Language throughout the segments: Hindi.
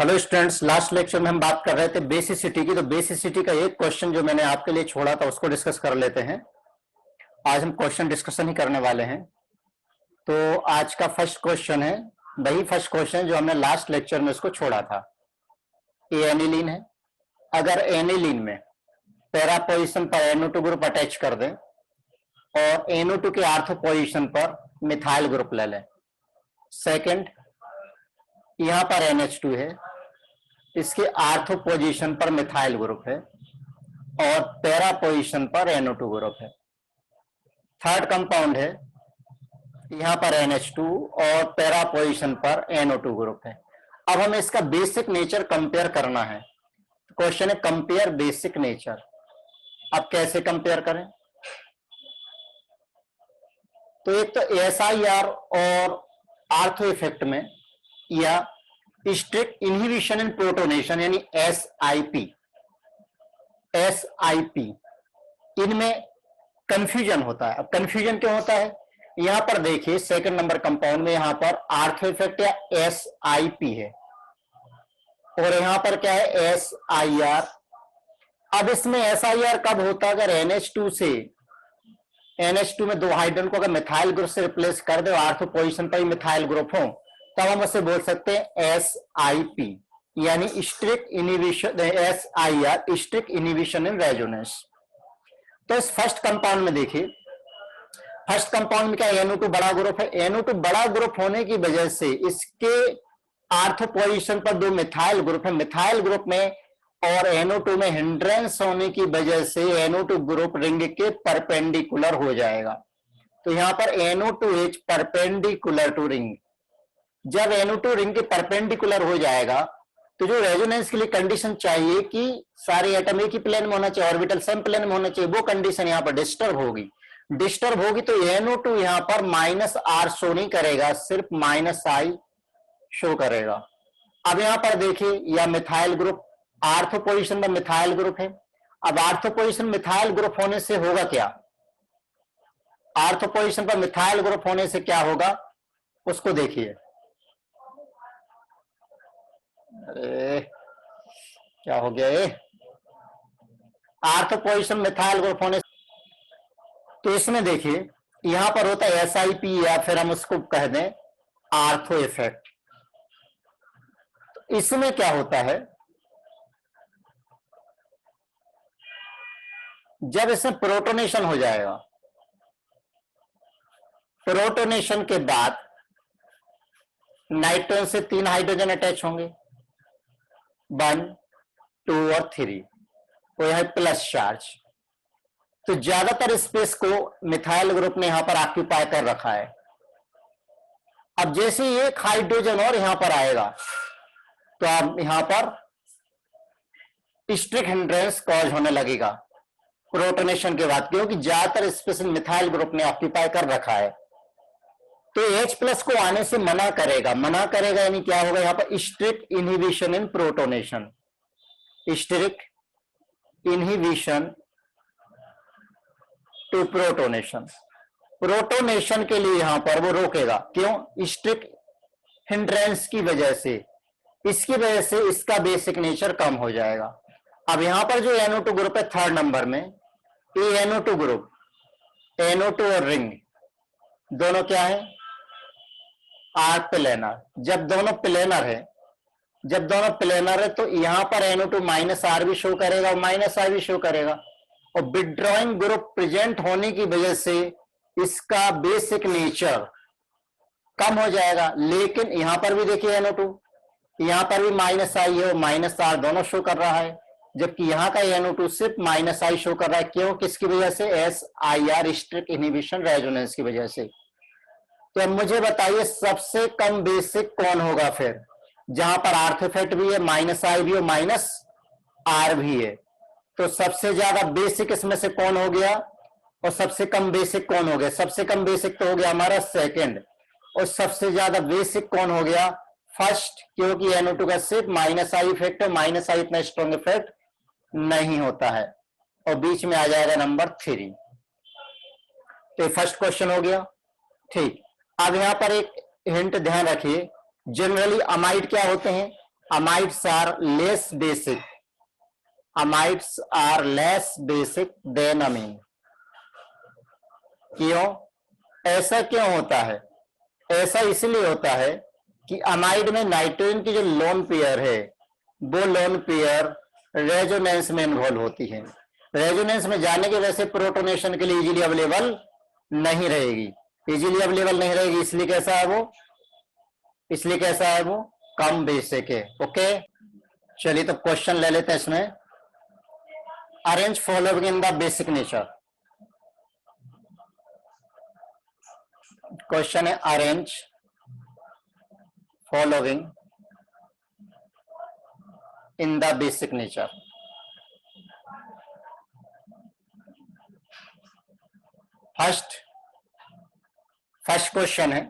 हेलो स्टूडेंट्स, लास्ट लेक्चर में हम बात कर रहे थे बेसिसिटी की। तो बेसिसिटी का एक क्वेश्चन जो मैंने आपके लिए छोड़ा था उसको डिस्कस कर लेते हैं। आज हम क्वेश्चन डिस्कशन ही करने वाले हैं। तो आज का फर्स्ट क्वेश्चन है वही फर्स्ट क्वेश्चन जो हमने लास्ट लेक्चर में उसको छोड़ा था। ये एनिलीन है। अगर एनिलीन में पैरा पोजिशन पर NO2 ग्रुप अटैच कर दें और NO2 के आर्थो पोजिशन पर मिथाइल ग्रुप ले लें। सेकेंड, यहां पर NH2 है, इसके आर्थो पोजीशन पर मिथाइल ग्रुप है और पैरा पोजीशन पर NO2 ग्रुप है। थर्ड कंपाउंड है, यहां पर NH2 और पैरा पोजीशन पर NO2 ग्रुप है। अब हमें इसका बेसिक नेचर कंपेयर करना है। क्वेश्चन है कंपेयर बेसिक नेचर। अब कैसे कंपेयर करें? तो एक तो SIR और आर्थो इफेक्ट में या स्ट्रिक्ट इनहिबिशन इन प्रोटोनेशन यानी SIP इनमें कंफ्यूजन होता है। अब कंफ्यूजन क्यों होता है? यहां पर देखिए सेकंड नंबर कंपाउंड में यहां पर आर्थो इफेक्ट या SIP है और यहां पर क्या है SIR। अब इसमें SIR कब होता है? अगर NH2 में दो हाइड्रोजन को अगर मिथाइल ग्रुप से रिप्लेस कर दे, आर्थो पोजीशन पर ही मिथाइल ग्रुप हो, तब हम उसे बोल सकते हैं SIP यानी strict inhibition. SIR strict inhibition in resonance. तो इस फर्स्ट कंपाउंड में देखिए, फर्स्ट कंपाउंड में क्या NO2 बड़ा ग्रुप है। NO2 बड़ा ग्रुप होने की वजह से इसके आर्थो पोजीशन पर दो मिथाइल ग्रुप है। मिथाइल ग्रुप में और NO2 में हिंड्रेंस होने की वजह से NO2 ग्रुप रिंग के परपेंडिकुलर हो जाएगा। तो यहां पर NO2H परपेंडिकुलर टू रिंग। जब NO2 रिंग के परपेंडिकुलर हो जाएगा तो जो रेजोनेंस के लिए कंडीशन चाहिए कि सारे एटम एक ही प्लेन में होना चाहिए, ऑर्बिटल सेम प्लेन में होना चाहिए, वो कंडीशन यहां पर डिस्टर्ब होगी। तो NO2 यहां पर -R शो नहीं करेगा, सिर्फ -I शो करेगा। अब यहां पर देखिए यह मिथाइल ग्रुप आर्थो पोजीशन में मिथाइल ग्रुप है। अब आर्थो पोजीशन मिथाइल ग्रुप होने से होगा क्या? आर्थो पोजीशन पर मिथाइल ग्रुप होने से क्या होगा उसको देखिए। अरे क्या हो गया ये? आर्थो पोजीशन मिथाइल ग्रुप होने, तो इसमें देखिए यहां पर होता है SIP या फिर हम उसको कह दें आर्थो इफेक्ट। तो इसमें क्या होता है, जब इसमें प्रोटोनेशन हो जाएगा, प्रोटोनेशन के बाद नाइट्रोजन से 3 हाइड्रोजन अटैच होंगे, 1, 2 और 3, वो यह प्लस चार्ज। तो ज्यादातर स्पेस को मिथाइल ग्रुप ने यहां पर ऑक्यूपाई कर रखा है। अब जैसे एक हाइड्रोजन और यहां पर आएगा तो अब यहां पर स्ट्रिक्ट हिंड्रेंस कॉज होने लगेगा प्रोटोनेशन के बाद, क्योंकि ज्यादातर स्पेस मिथाइल ग्रुप ने ऑक्यूपाई कर रखा है। तो H+ को आने से मना करेगा यानी क्या होगा? यहां पर strict inhibition in protonation, strict inhibition to protonation. Protonation के लिए यहां पर वो रोकेगा। क्यों? स्ट्रिक्ट हिंड्रेंस की वजह से, इसकी वजह से इसका बेसिक नेचर कम हो जाएगा। अब यहां पर जो NO2 ग्रुप है थर्ड नंबर में, ये NO2 ग्रुप, NO2 और रिंग दोनों क्या है? Arc planar. जब दोनों प्लेनर है तो यहां पर NO2 -R भी शो करेगा और -I भी शो करेगा। और विड्रॉइंग ग्रुप प्रेजेंट होने की वजह से इसका बेसिक नेचर कम हो जाएगा। लेकिन यहां पर भी देखिए NO2, यहां पर भी -I है और -R दोनों शो कर रहा है, जबकि यहां का NO2 सिर्फ -I शो कर रहा है। क्यों? किसकी वजह से? SIR स्ट्रिक्ट इनहिबिशन रेजोनेंस की वजह से। तो अब मुझे बताइए सबसे कम बेसिक कौन होगा फिर, जहां पर आर्थो इफेक्ट भी है, -I भी है, -R भी है। तो सबसे ज्यादा बेसिक इसमें से कौन हो गया और सबसे कम बेसिक कौन हो गया? सबसे कम बेसिक तो हो गया हमारा सेकंड, और सबसे ज्यादा बेसिक कौन हो गया? फर्स्ट, क्योंकि NO2 का सिर्फ -I इफेक्ट है, -I इतना स्ट्रॉन्ग इफेक्ट नहीं होता है। और बीच में आ जाएगा नंबर 3। तो फर्स्ट क्वेश्चन हो गया। ठीक, अब यहां पर एक हिंट ध्यान रखिए, जनरली अमाइड क्या होते हैं? Amides are less basic, amides are less basic than amine. क्यों? ऐसा क्यों होता है? ऐसा इसलिए होता है कि अमाइड में नाइट्रोजन की जो लोन पेयर है वो लोन पेयर रेजोनेंस में इन्वॉल्व होती है। रेजोनेंस में जाने की वजह से प्रोटोनेशन के लिए इजीली अवेलेबल नहीं रहेगी, इजीली अवेलेबल नहीं रहेगी, इसलिए कैसा है वो, इसलिए कैसा है वो, कम बेसिक है। ओके, चलिए तो क्वेश्चन ले लेते हैं इसमें। Arrange following in the basic nature. Question है arrange following in the basic nature. First question है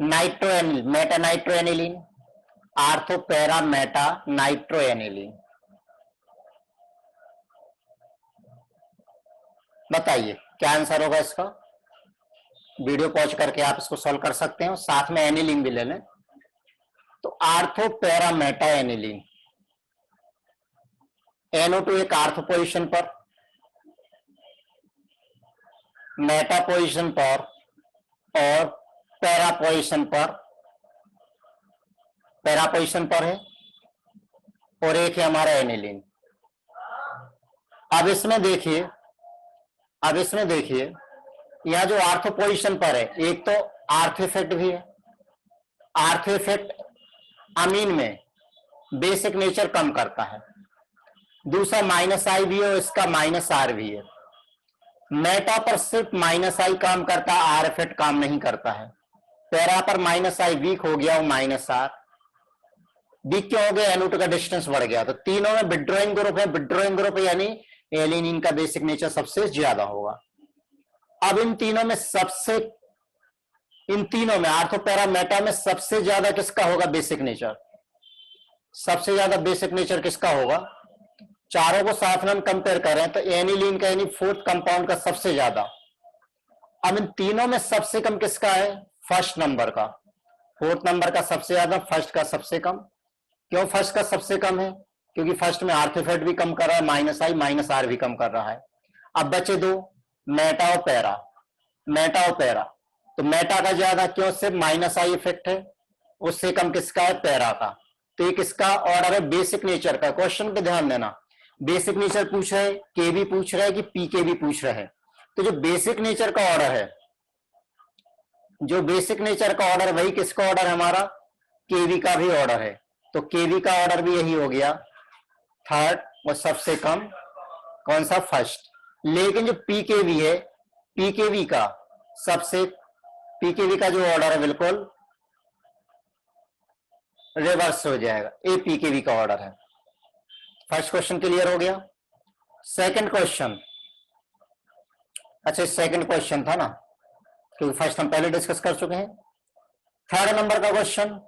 nitroanil meta nitroaniline, ortho para meta nitroaniline. बताइए क्या आंसर होगा इसका। वीडियो पॉज करके आप इसको सॉल्व कर सकते हो, साथ में एनिलीन भी ले लें। तो ortho para Meta aniline, NO2 एक आर्थो पोजीशन पर, मेटा पोजीशन पर और पैरा पोजीशन पर, पैरा पोजीशन पर है, और एक है हमारा एनिलीन। अब इसमें देखिए, अब इसमें देखिए यहां जो आर्थो पोजीशन पर है, एक तो आर्थो इफेक्ट भी है। आर्थो इफेक्ट अमीन में बेसिक नेचर कम करता है। दूसरा -I भी है और इसका -R भी है। मेटा पर सिर्फ -I काम करता है, आर इफेक्ट काम नहीं करता है। पैरा पर -I वीक हो गया और -R वीक क्यों हो गया, NO2 का डिस्टेंस बढ़ गया। तो तीनों में विड्रॉइंग ग्रुप है, विड्रॉइंग ग्रुप यानी एलिनिन का बेसिक नेचर सबसे ज्यादा होगा। अब इन तीनों में सबसे, इन तीनों में आर्थो पैरा मेटा में सबसे ज्यादा किसका होगा बेसिक नेचर, सबसे ज्यादा बेसिक नेचर किसका होगा। चारों को साथ में हम कंपेयर करें तो एनिलीन का यानी फोर्थ कंपाउंड का सबसे ज्यादा। अब इन तीनों में सबसे कम किसका है, फर्स्ट नंबर का। फोर्थ नंबर का सबसे ज्यादा, फर्स्ट का सबसे कम। क्यों फर्स्ट का सबसे कम है, क्योंकि फर्स्ट में आर्थो इफेक्ट भी कम कर रहा है, -I -R भी कम कर रहा है। अब बचे दो, मेटा और पैरा, मेटा और पैरा। तो मेटा का ज्यादा क्यों, सिर्फ -I इफेक्ट है, उससे कम किसका है, पैरा का। तो ये किसका ऑर्डर है, बेसिक नेचर का। क्वेश्चन पे ध्यान देना, बेसिक नेचर पूछ रहे, के भी पूछ रहा है कि पी के भी पूछ रहे हैं। तो जो बेसिक नेचर का ऑर्डर है, जो बेसिक नेचर का ऑर्डर वही किसका ऑर्डर है, हमारा केवी का भी ऑर्डर है। तो केवी का ऑर्डर भी यही हो गया, थर्ड और सबसे कम कौन सा, फर्स्ट। लेकिन जो पीकेवी है, पीकेवी का सबसे, पीकेवी का जो ऑर्डर है बिल्कुल रिवर्स हो जाएगा, ए पीकेवी का ऑर्डर है। फर्स्ट क्वेश्चन क्लियर हो गया। सेकंड क्वेश्चन, अच्छा सेकंड क्वेश्चन था ना, क्योंकि फर्स्ट हम पहले डिस्कस कर चुके हैं। थर्ड नंबर का question,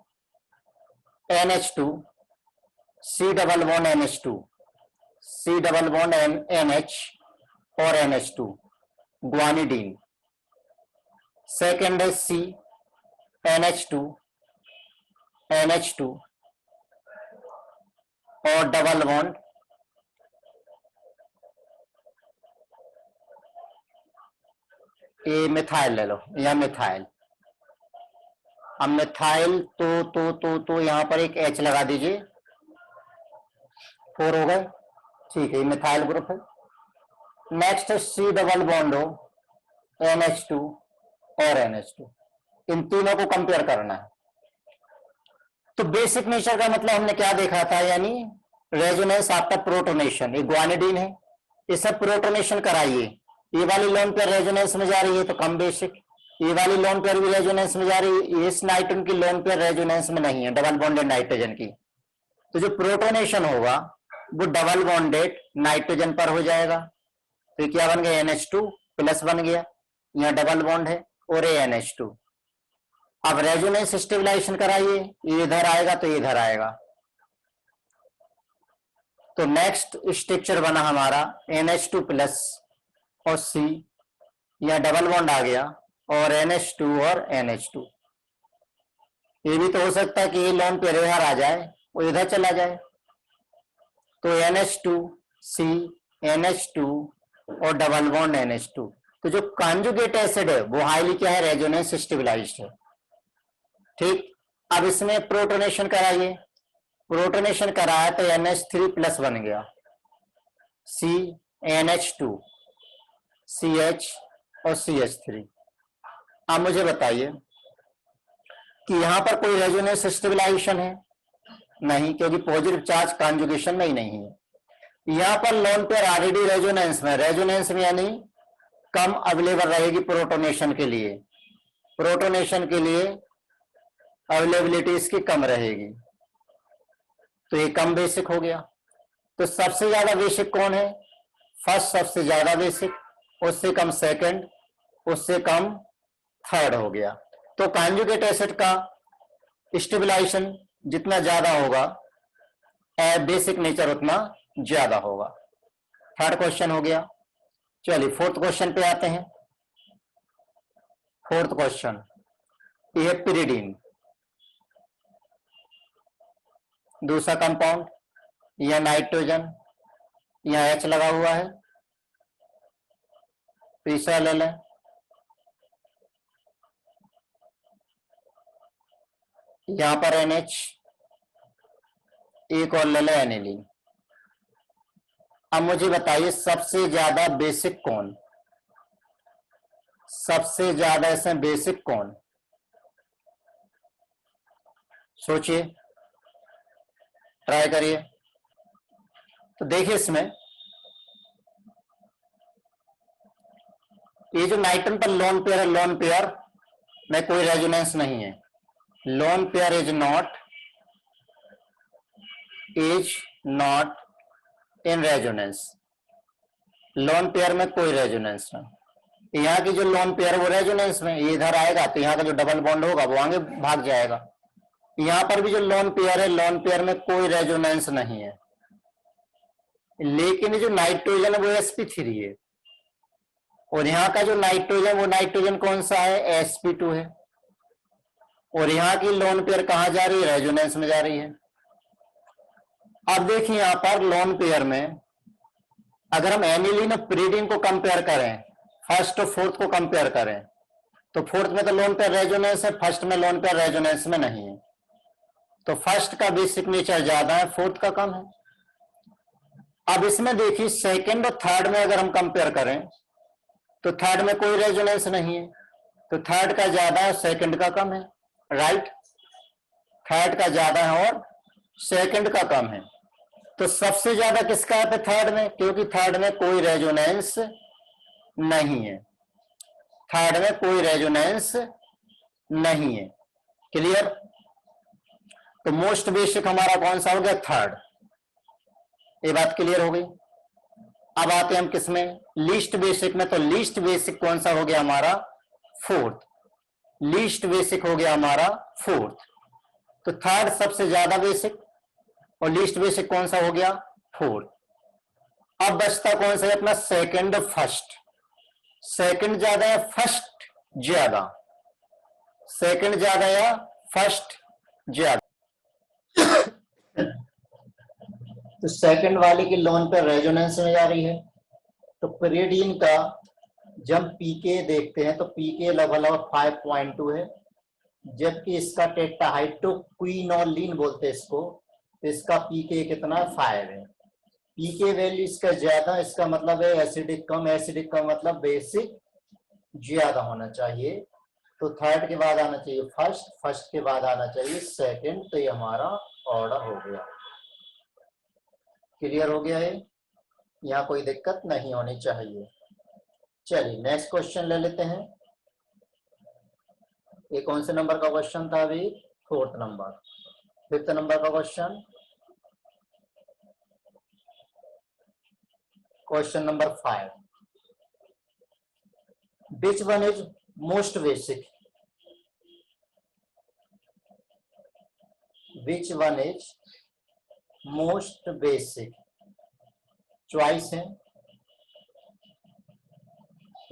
NH2 C double bond NH2, C double bond NH और NH2 ग्वानिडीन। सेकेंड है C NH2 NH2 और डबल बॉन्ड ये मिथाइल ले लो, या मिथाइल। अब मिथाइल तो यहां पर एक H लगा दीजिए, 4 हो गए, ठीक है, ये मिथाइल ग्रुप है। नेक्स्ट है C डबल बॉन्ड हो NH2 और NH2, इन तीनों को कंपेयर करना है। तो बेसिक नेचर का मतलब हमने क्या देखा था, यानी रेजोनेंस आपका प्रोटोनेशन, ये ग्वानिडीन है, इसे प्रोटोनेशन कराइए, ये वाली लोन पेयर रेजोनेंस में जा रही है तो कम बेसिक, ये वाली लोन पेयर भी रेजोनेंस में जा रही है, इस नाइट्रोजन की लोन पेयर रेजोनेंस में नहीं है, डबल बॉन्डेड नाइट्रोजन की। तो जो प्रोटोनेशन होगा वो डबल बॉन्डेड नाइट्रोजन पर हो जाएगा। तो क्या बन गया, NH2 प्लस बन गया, यहाँ डबल बॉन्ड है और ये NH2। अब रेजोनेंस स्टेबलाइजेशन कराइए, ये इधर आएगा तो ये इधर आएगा। तो नेक्स्ट स्ट्रक्चर बना हमारा NH2 प्लस और C, या डबल बॉन्ड आ गया और NH2 और NH2। ये भी तो हो सकता है कि ये लोन पेयर इधर आ जाए वो इधर चला जाए। तो NH2 C NH2 और डबल बॉन्ड NH2। तो जो कॉन्जुगेट एसिड है वो हाईली क्या है, रेजोनेंस स्टेबलाइज्ड है। ठीक, अब इसमें प्रोटोनेशन कराइए, प्रोटोनेशन कराया तो NH3 प्लस बन गया, C NH2 CH और CH3। अब मुझे बताइए कि यहां पर कोई रेजोनेंस स्टेबलाइजेशन है? नहीं, क्योंकि पॉजिटिव चार्ज कॉन्जुगेशन में ही नहीं है। यहां पर लोन पेयर ऑलरेडी रेजोनेंस में यानी कम अवेलेबल रहेगी प्रोटोनेशन के लिए, प्रोटोनेशन के लिए अवेलेबिलिटी इसकी कम रहेगी, तो ये कम बेसिक हो गया। तो सबसे ज्यादा बेसिक कौन है? फर्स्ट सबसे ज्यादा बेसिक, उससे कम सेकंड, उससे कम थर्ड हो गया। तो कॉन्जुगेट एसिड का स्टेबलाइजेशन जितना ज्यादा होगा, बेसिक नेचर उतना ज्यादा होगा। थर्ड क्वेश्चन हो गया। चलिए फोर्थ क्वेश्चन पे आते हैं। फोर्थ क्वेश्चन, ये पिरिडीन, दूसरा कंपाउंड, यह नाइट्रोजन, यहां H लगा हुआ है, तीसरा ले लें, यहां पर NH, एक और ले लें एनिलीन। अब मुझे बताइए सबसे ज्यादा बेसिक कौन, सबसे ज्यादा इसमें बेसिक कौन? सोचिए, ट्राई करिए। तो देखिए इसमें ये जो नाइट्रोजन पर लोन पेयर है, लोन पेयर में कोई रेजोनेंस नहीं है, lone pair is not in resonance, lone pair में कोई रेजोनेंस नहीं। यहाँ की जो लोन पेयर वो रेजोनेंस में, ये इधर आएगा तो यहाँ का जो डबल बॉन्ड होगा वो आगे भाग जाएगा। यहाँ पर भी जो लोन पेयर है, लोन पेयर में कोई रेजोनेंस नहीं है, लेकिन जो नाइट्रोजन है वो sp3 है, और यहाँ का जो नाइट्रोजन, वो नाइट्रोजन कौन सा है, sp2 है, और यहाँ की लोन पेयर कहां जा रही है, रेजोनेंस में जा रही है। अब देखिए यहां पर लोन पेयर में अगर हम एनिलीन और पिरिडीन को कंपेयर करें, फर्स्ट और फोर्थ को कंपेयर करें, तो फोर्थ में तो लोन पेयर रेजोनेंस है, फर्स्ट में लोन पेयर रेजोनेंस में नहीं है। तो फर्स्ट का बेसिक नेचर ज्यादा है, फोर्थ का कम है। अब इसमें देखिए सेकंड और थर्ड में अगर हम कंपेयर करें तो थर्ड में कोई रेजोनेंस नहीं है, तो थर्ड का ज्यादा है, सेकंड का कम है, राइट। थर्ड का ज्यादा है और सेकंड का कम है। तो सबसे ज्यादा किसका है थर्ड में, क्योंकि थर्ड में कोई रेजोनेंस नहीं है, थर्ड में कोई रेजोनेंस नहीं है। क्लियर? तो मोस्ट बेसिक हमारा कौन सा हो गया, थर्ड। ये बात क्लियर हो गई। अब आते हैं हम किसमें, लीस्ट बेसिक में। तो लीस्ट बेसिक कौन सा हो गया हमारा, फोर्थ। लीस्ट बेसिक हो गया हमारा फोर्थ। तो थर्ड सबसे ज्यादा बेसिक और लीस्ट बेसिक कौन सा हो गया, फोर्थ। अब बचता कौन सा है अपना, सेकंड फर्स्ट। सेकंड ज्यादा या फर्स्ट ज्यादा, सेकंड ज्यादा या फर्स्ट ज्यादा? तो सेकंड वाले की लोन पे रेजोनेंस में जा रही है। तो पिरिडीन का जब पीके देखते हैं तो पीके लगभग 5.2 है, जबकि इसका टेट्रा हाइड्रोक्विनोलिन बोलते हैं इसको, तो इसका पीके कितना, 5 है। पीके वैल्यू इसका ज्यादा, इसका मतलब है एसिडिक कम, एसिडिक का मतलब बेसिक ज्यादा होना चाहिए। तो थर्ड के बाद आना चाहिए फर्स्ट, फर्स्ट के बाद आना चाहिए सेकंड। तो ये हमारा ऑर्डर हो गया। क्लियर हो गया है, यहाँ कोई दिक्कत नहीं होनी चाहिए। चलिए नेक्स्ट क्वेश्चन ले लेते हैं। ये कौन से नंबर का क्वेश्चन था अभी, फोर्थ नंबर। फिफ्थ नंबर का question, question number 5, which one is most basic, which one is most basic. Choice है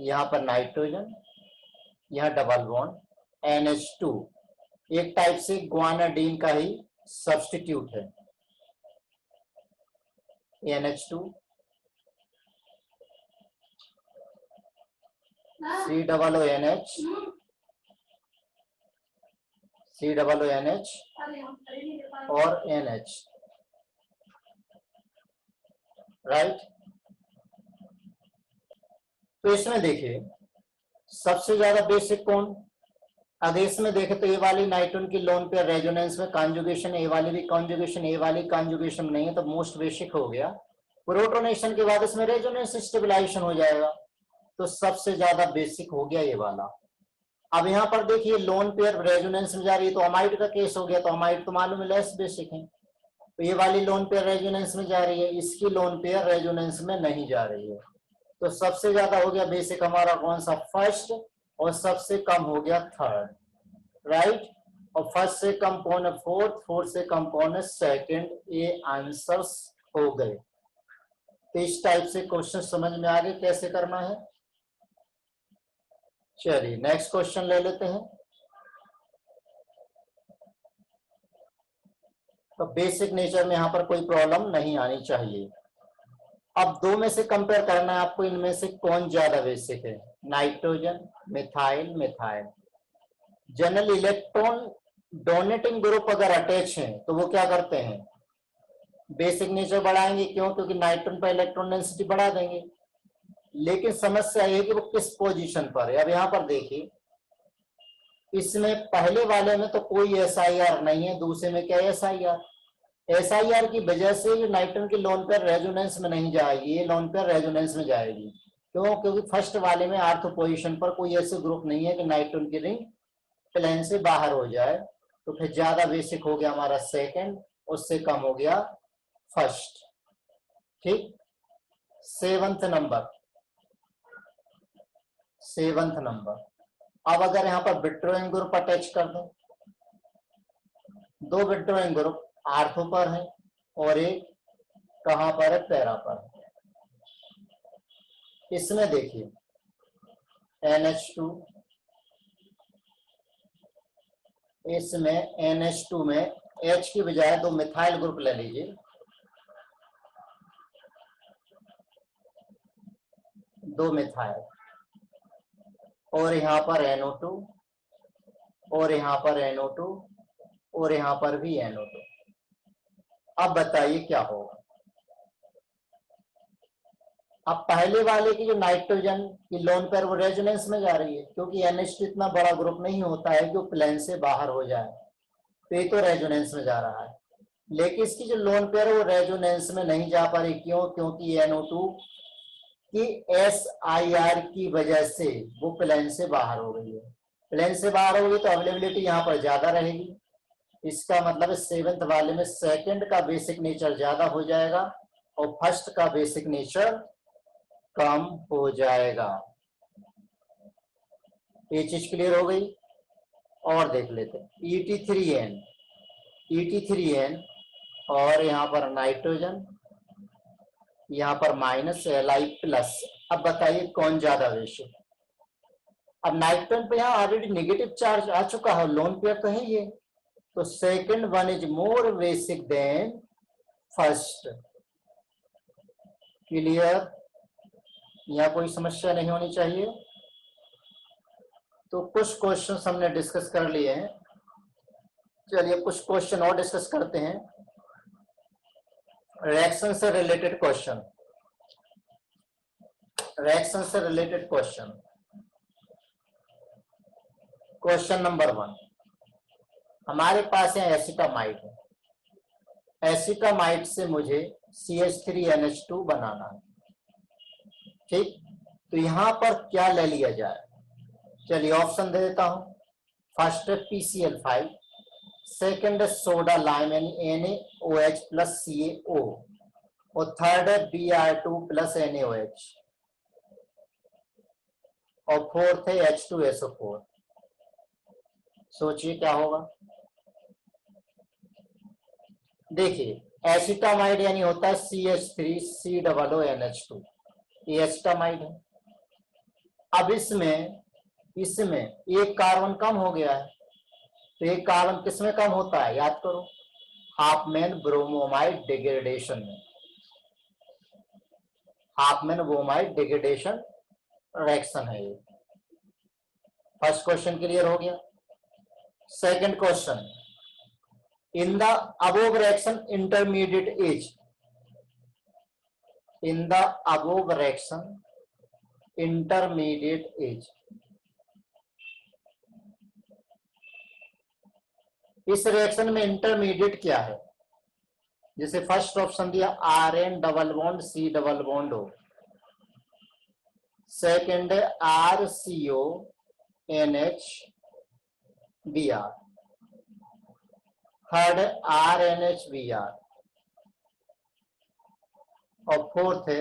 यहां पर नाइट्रोजन, यहां डबल बॉन्ड NH2, एक टाइप से ग्वानाडीन का ही सब्स्टिट्यूट है NH2 COONH COONH और NH, राइट। तो इसमें देखिए सबसे ज्यादा बेसिक कौन, अगर इसमें देखे तो ए वाली नाइट्रोजन की लोन पेयर रेजोनेंस में कॉन्जुगेशन, ए वाली भी कॉन्जुगेशन, ए वाली कॉन्जुगेशन नहीं है, तो मोस्ट बेसिक हो गया। प्रोटोनेशन के बाद इसमें रेजोनेंस स्टेबलाइजेशन हो जाएगा, तो सबसे ज्यादा बेसिक हो गया ये वाला। अब यहाँ पर देखिए लोन पेयर रेजोनेंस में जा रही है, तो अमाइड का केस हो गया, तो अमाइड तो मालूम है लेस बेसिक है, तो ये वाली लोन पेयर रेजोनेंस में जा रही है, इसकी लोन पेयर रेजोनेंस में नहीं जा रही है, तो सबसे ज्यादा हो गया बेसिक हमारा कौन सा, फर्स्ट, और सबसे कम हो गया थर्ड, राइट। और फर्स्ट से कम कौन है, फोर्थ, फोर्थ से कम कौन है, सेकंड। ये आंसर्स हो गए। तो इस टाइप से क्वेश्चन समझ में आ गए कैसे करना है। चलिए नेक्स्ट क्वेश्चन ले लेते हैं। तो बेसिक नेचर में यहां पर कोई प्रॉब्लम नहीं आनी चाहिए। अब दो में से कंपेयर करना है आपको, इनमें से कौन ज्यादा बेसिक है, nitrogen, methyl, methyl. General electron donating group अगर अटैच है तो वो क्या करते हैं, बेसिक नेचर बढ़ाएंगे, क्यों, क्योंकि नाइट्रोजन पर इलेक्ट्रॉन डेंसिटी बढ़ा देंगे। लेकिन समस्या ये है कि वो किस पोजीशन पर है। अब यहां पर देखिए इसमें पहले वाले में तो कोई SIR नहीं है, दूसरे में क्या है, SIR की वजह से जो नाइट्रोजन की लोन पेयर रेजोनेंस में नहीं जाएगी, ये लोन पेयर रेजोनेंस में जाएगी। क्यों, क्योंकि फर्स्ट वाले में आर्थो पोजीशन पर कोई ऐसे ग्रुप नहीं है कि नाइट्रोजन की रिंग प्लेन से बाहर हो जाए, तो फिर ज्यादा बेसिक हो गया हमारा सेकंड, उससे कम हो गया फर्स्ट, ठीक। Seventh number. अब अगर यहां पर विड्रॉइंग ग्रुप अटैच कर दें, दो विड्रॉइंग ग्रुप आर्थो पर है और एक कहां पर है, पैरा पर है। इसमें देखिए NH2, इसमें NH2 में H की बजाय दो मिथाइल ग्रुप ले लीजिए, दो मिथाइल, और यहां पर NO2, और यहां पर NO2, और यहां पर भी NO2। अब बताइए क्या होगा। अब पहले वाले की जो नाइट्रोजन की लोन पेयर वो रेजोनेंस में जा रही है, क्योंकि NH2 इतना बड़ा ग्रुप नहीं होता है कि वो प्लेन से बाहर हो जाए, तो ये तो रेजोनेंस में जा रहा है। लेकिन इसकी जो लोन पेयर है वो रेजोनेंस में नहीं जा पा रही, क्यों, क्योंकि NO2 की SIR की वजह से वो प्लेन से बाहर हो गई है। प्लेन से बाहर हो गई तो अवेलेबिलिटी यहाँ पर ज्यादा रहेगी, इसका मतलब है सेवेंथ वाले में सेकंड का बेसिक नेचर ज्यादा हो जाएगा और फर्स्ट का बेसिक नेचर कम हो जाएगा। ये चीज क्लियर हो गई। और देख लेते हैं ET3N और यहाँ पर नाइट्रोजन, यहाँ पर -Li+। अब बताइए कौन ज्यादा बेसिक। अब नाइट्रोजन पे यहाँ ऑलरेडी नेगेटिव चार्ज आ चुका है, लोन पेयर तो है ये, तो second one is more basic than first. Clear, यहाँ कोई समस्या नहीं होनी चाहिए। तो कुछ क्वेश्चन हमने डिस्कस कर लिए हैं, चलिए कुछ क्वेश्चन और डिस्कस करते हैं। रिएक्शन से रिलेटेड क्वेश्चन, क्वेश्चन नंबर 1, हमारे पास है एसिटामाइड है, एसिटामाइड से मुझे CH3NH2 बनाना है, ठीक। तो यहां पर क्या ले लिया जाए, चलिए ऑप्शन दे देता हूं। फर्स्ट है PCl5, सेकंड है soda lime NaOH plus CaO, और थर्ड है Br2 प्लस NaOH, और फोर्थ है H2SO4। सोचिए क्या होगा। देखिए एसिटामाइड यानी होता है CH3COONH2, ये एसिटामाइड है। अब इसमें एक कार्बन कम हो गया है, तो एक कार्बन किसमें कम होता है, याद करो, हाफमैन ब्रोमोमाइड डिग्रेडेशन में, हाफमैन ब्रोमाइड डिग्रेडेशन रिएक्शन है ये। फर्स्ट क्वेश्चन क्लियर हो गया। Second question, in the above reaction intermediate as, in the above reaction intermediate as, इस रिएक्शन में इंटरमीडिएट क्या है? जैसे फर्स्ट ऑप्शन दिया Rn double bond C double bond O, second है RCO NH Br, थर्ड है RNH Br, और फोर्थ है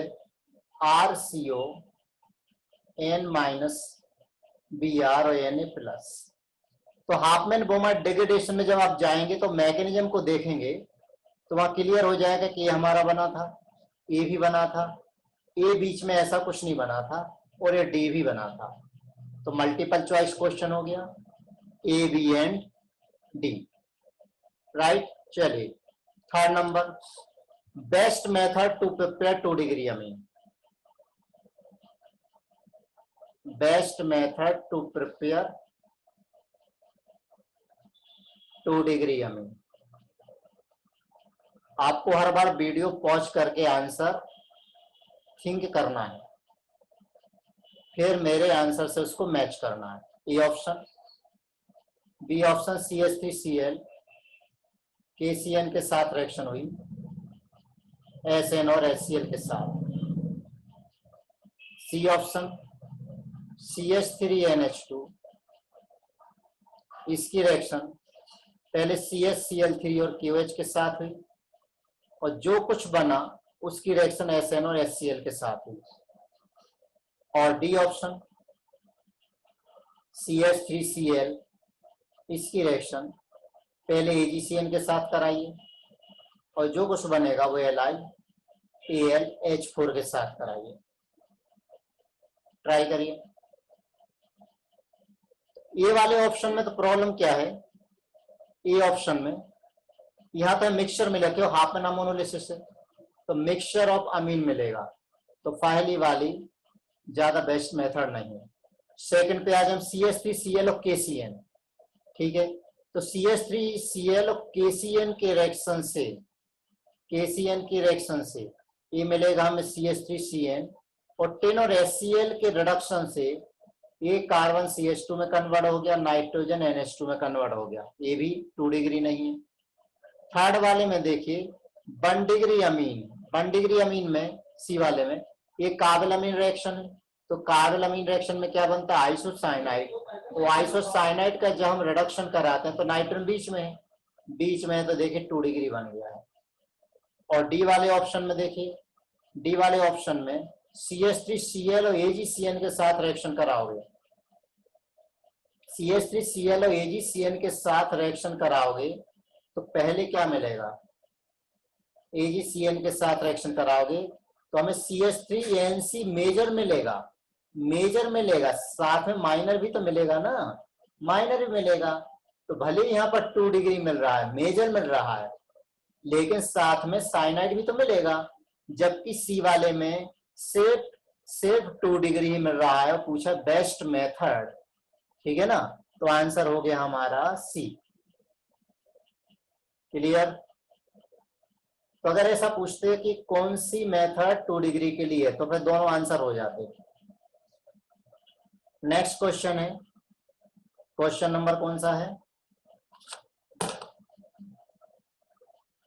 RCO N माइनस Br और Na प्लस। तो हाफमैन ब्रोमाइड डिग्रेडेशन में जब आप जाएंगे तो मैकेनिज्म को देखेंगे तो वहां क्लियर हो जाएगा कि ये हमारा बना था, ए भी बना था, ए बीच में ऐसा कुछ नहीं बना था, और ये डी भी बना था। तो मल्टीपल चॉइस क्वेश्चन हो गया, A B and D, right. चलिए third number, best method to prepare 2 degree amine, best method to prepare 2 degree amine. आपको हर बार वीडियो पॉज करके आंसर थिंक करना है, फिर मेरे आंसर से उसको मैच करना है। A option, B option CH3Cl KCN के साथ रिएक्शन हुई SN और HCl के साथ। सी ऑप्शन CH3NH2, इसकी रिएक्शन पहले CHCl3 और KOH के साथ हुई, और जो कुछ बना उसकी रिएक्शन SN और HCl के साथ हुई। और डी ऑप्शन CH3Cl, इसकी रिएक्शन पहले AgCN के साथ कराइए, और जो कुछ बनेगा वो AlH4 के साथ कराइए। ट्राई करिए। ए वाले ऑप्शन में तो प्रॉब्लम क्या है, ए ऑप्शन में यहां पे मिक्सचर मिला, क्यों? हाफमैन अमोनोलिसिस से तो मिक्सचर ऑफ अमीन मिलेगा, तो पहली वाली ज्यादा बेस्ट मेथड नहीं है। सेकंड पे आज हम CH3Cl और KCN, ठीक है, तो CH3Cl और KCN के रिएक्शन से, KCN की रिएक्शन से ये मिलेगा हमें CH3CN, और 10 और HCl के रिडक्शन से ये कार्बन CH2 में कन्वर्ट हो गया, नाइट्रोजन NH2 में कन्वर्ट हो गया, ये भी 2 डिग्री नहीं है। थर्ड वाले में देखिए 1 डिग्री अमीन, 1 डिग्री अमीन में सी वाले में ये कार्बल अमीन रिएक्शन है, तो कार्बल अमीन रिएक्शन में क्या बनता है? आइसोसाइनाइड। तो आइसोसाइनाइड का जब हम रिडक्शन कराते हैं तो नाइट्रोजन बीच में है, बीच में है, तो देखिए 2 डिग्री बन गया है। और डी वाले ऑप्शन में देखिए, डी वाले ऑप्शन में CH3Cl और AgCN के साथ रिएक्शन कराओगे, CH3Cl और AgCN के साथ रिएक्शन कराओगे तो पहले क्या मिलेगा? AgCN के साथ रिएक्शन कराओगे तो हमें CH3NC मेजर मिलेगा, मेजर मिलेगा, साथ में माइनर भी तो मिलेगा ना, माइनर भी मिलेगा। तो भले यहाँ पर 2 डिग्री मिल रहा है, मेजर मिल रहा है, लेकिन साथ में साइनाइड भी तो मिलेगा, जबकि सी वाले में सिर्फ 2 डिग्री ही मिल रहा है। पूछा बेस्ट मेथड, ठीक है ना, तो आंसर हो गया हमारा सी। क्लियर? तो अगर ऐसा पूछते कि कौन सी मेथड 2 डिग्री के लिए, तो फिर दोनों आंसर हो जाते। नेक्स्ट क्वेश्चन है, क्वेश्चन नंबर कौन सा है?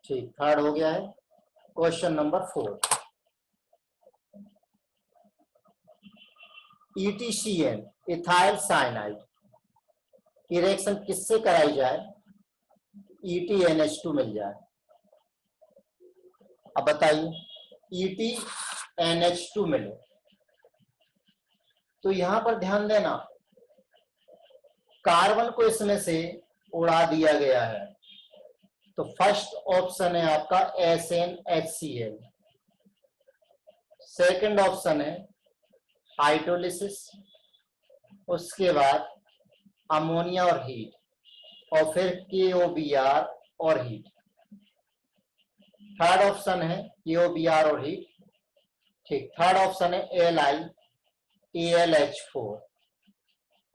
ठीक, थर्ड हो गया है। Question number 4, EtCN ethyl cyanide की रिएक्शन किससे कराई जाए EtNH2 मिल जाए? अब बताइए, EtNH2 मिले तो यहां पर ध्यान देना, कार्बन को इसमें से उड़ा दिया गया है, तो फर्स्ट ऑप्शन है आपका SnHCl, सेकंड ऑप्शन है हाइड्रोलिसिस, उसके बाद अमोनिया और हीट, और फिर KOBr और हीट। थर्ड ऑप्शन है KOBr और हीट, ठीक। थर्ड ऑप्शन है AlAlH4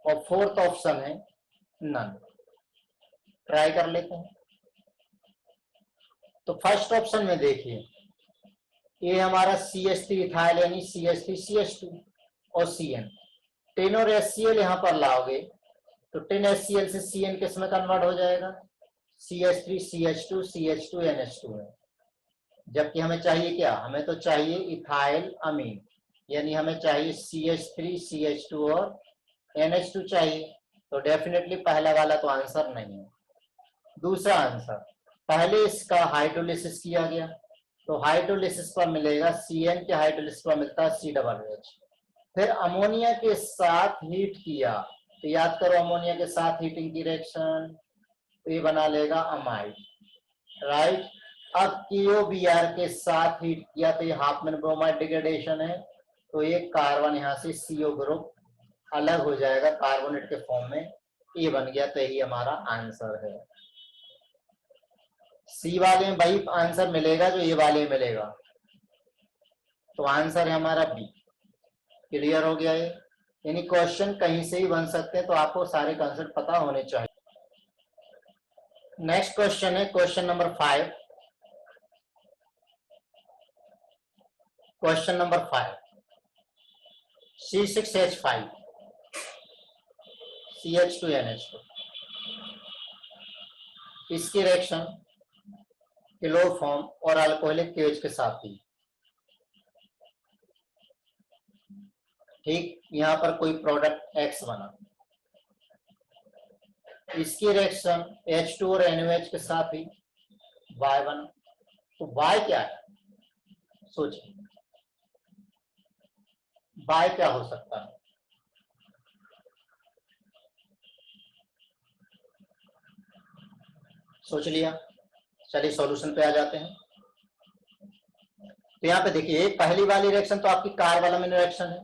और फोर्थ ऑप्शन है नन। ट्राई कर लेते हैं। तो फर्स्ट ऑप्शन में देखिए, ये हमारा CH3 इथाइल यानी CH3CH2 और Cn, 10 और HCl यहां पर लाओगे तो 10 HCl से Cn किस में कन्वर्ट हो जाएगा, CH3CH2 CH2 NH2 है। जबकि हमें चाहिए क्या, हमें तो चाहिए इथाइल अमीन, यानी हमें चाहिए CH3CH2 और NH2 चाहिए। तो डेफिनेटली पहला वाला तो आंसर नहीं है। दूसरा आंसर, पहले इसका हाइड्रोलिसिस किया गया तो हाइड्रोलिसिस पर मिलेगा Cn के हाइड्रोलिसिस पर मिलता है COOH। फिर अमोनिया के साथ हीट किया तो याद करो अमोनिया के साथ हीटिंग की रिएक्शन, तो ये बना लेगा अमाइड, राइट। अब KOBr के साथ हीट किया तो ये हाफमैन ब्रोमाइड डिग्रेडेशन है, तो ये कार्बन यहाँ से CO ग्रुप अलग हो जाएगा कार्बोनेट के फॉर्म में, ये बन गया। तो यही हमारा आंसर है। सी वाले में वही आंसर मिलेगा जो ये वाले में मिलेगा, तो आंसर है हमारा बी। क्लियर हो गया ये, यानी क्वेश्चन कहीं से ही बन सकते हैं, तो आपको सारे कॉन्सेप्ट पता होने चाहिए। नेक्स्ट क्वेश्चन है question number 5। Question number 5, C6H5 CH2NH2, इसकी रिएक्शन क्लोरोफॉर्म और अल्कोहलिक KOH के साथ ही, ठीक। यहां पर कोई प्रोडक्ट X बना, इसकी रिएक्शन H2 और NaOH के साथ ही Y बना। तो Y क्या है, सोचिए Y क्या हो सकता है। सोच लिया, चलिए सॉल्यूशन पे आ जाते हैं। तो यहाँ पे देखिए पहली वाली रिएक्शन तो आपकी कार्बोलामिन रिएक्शन है,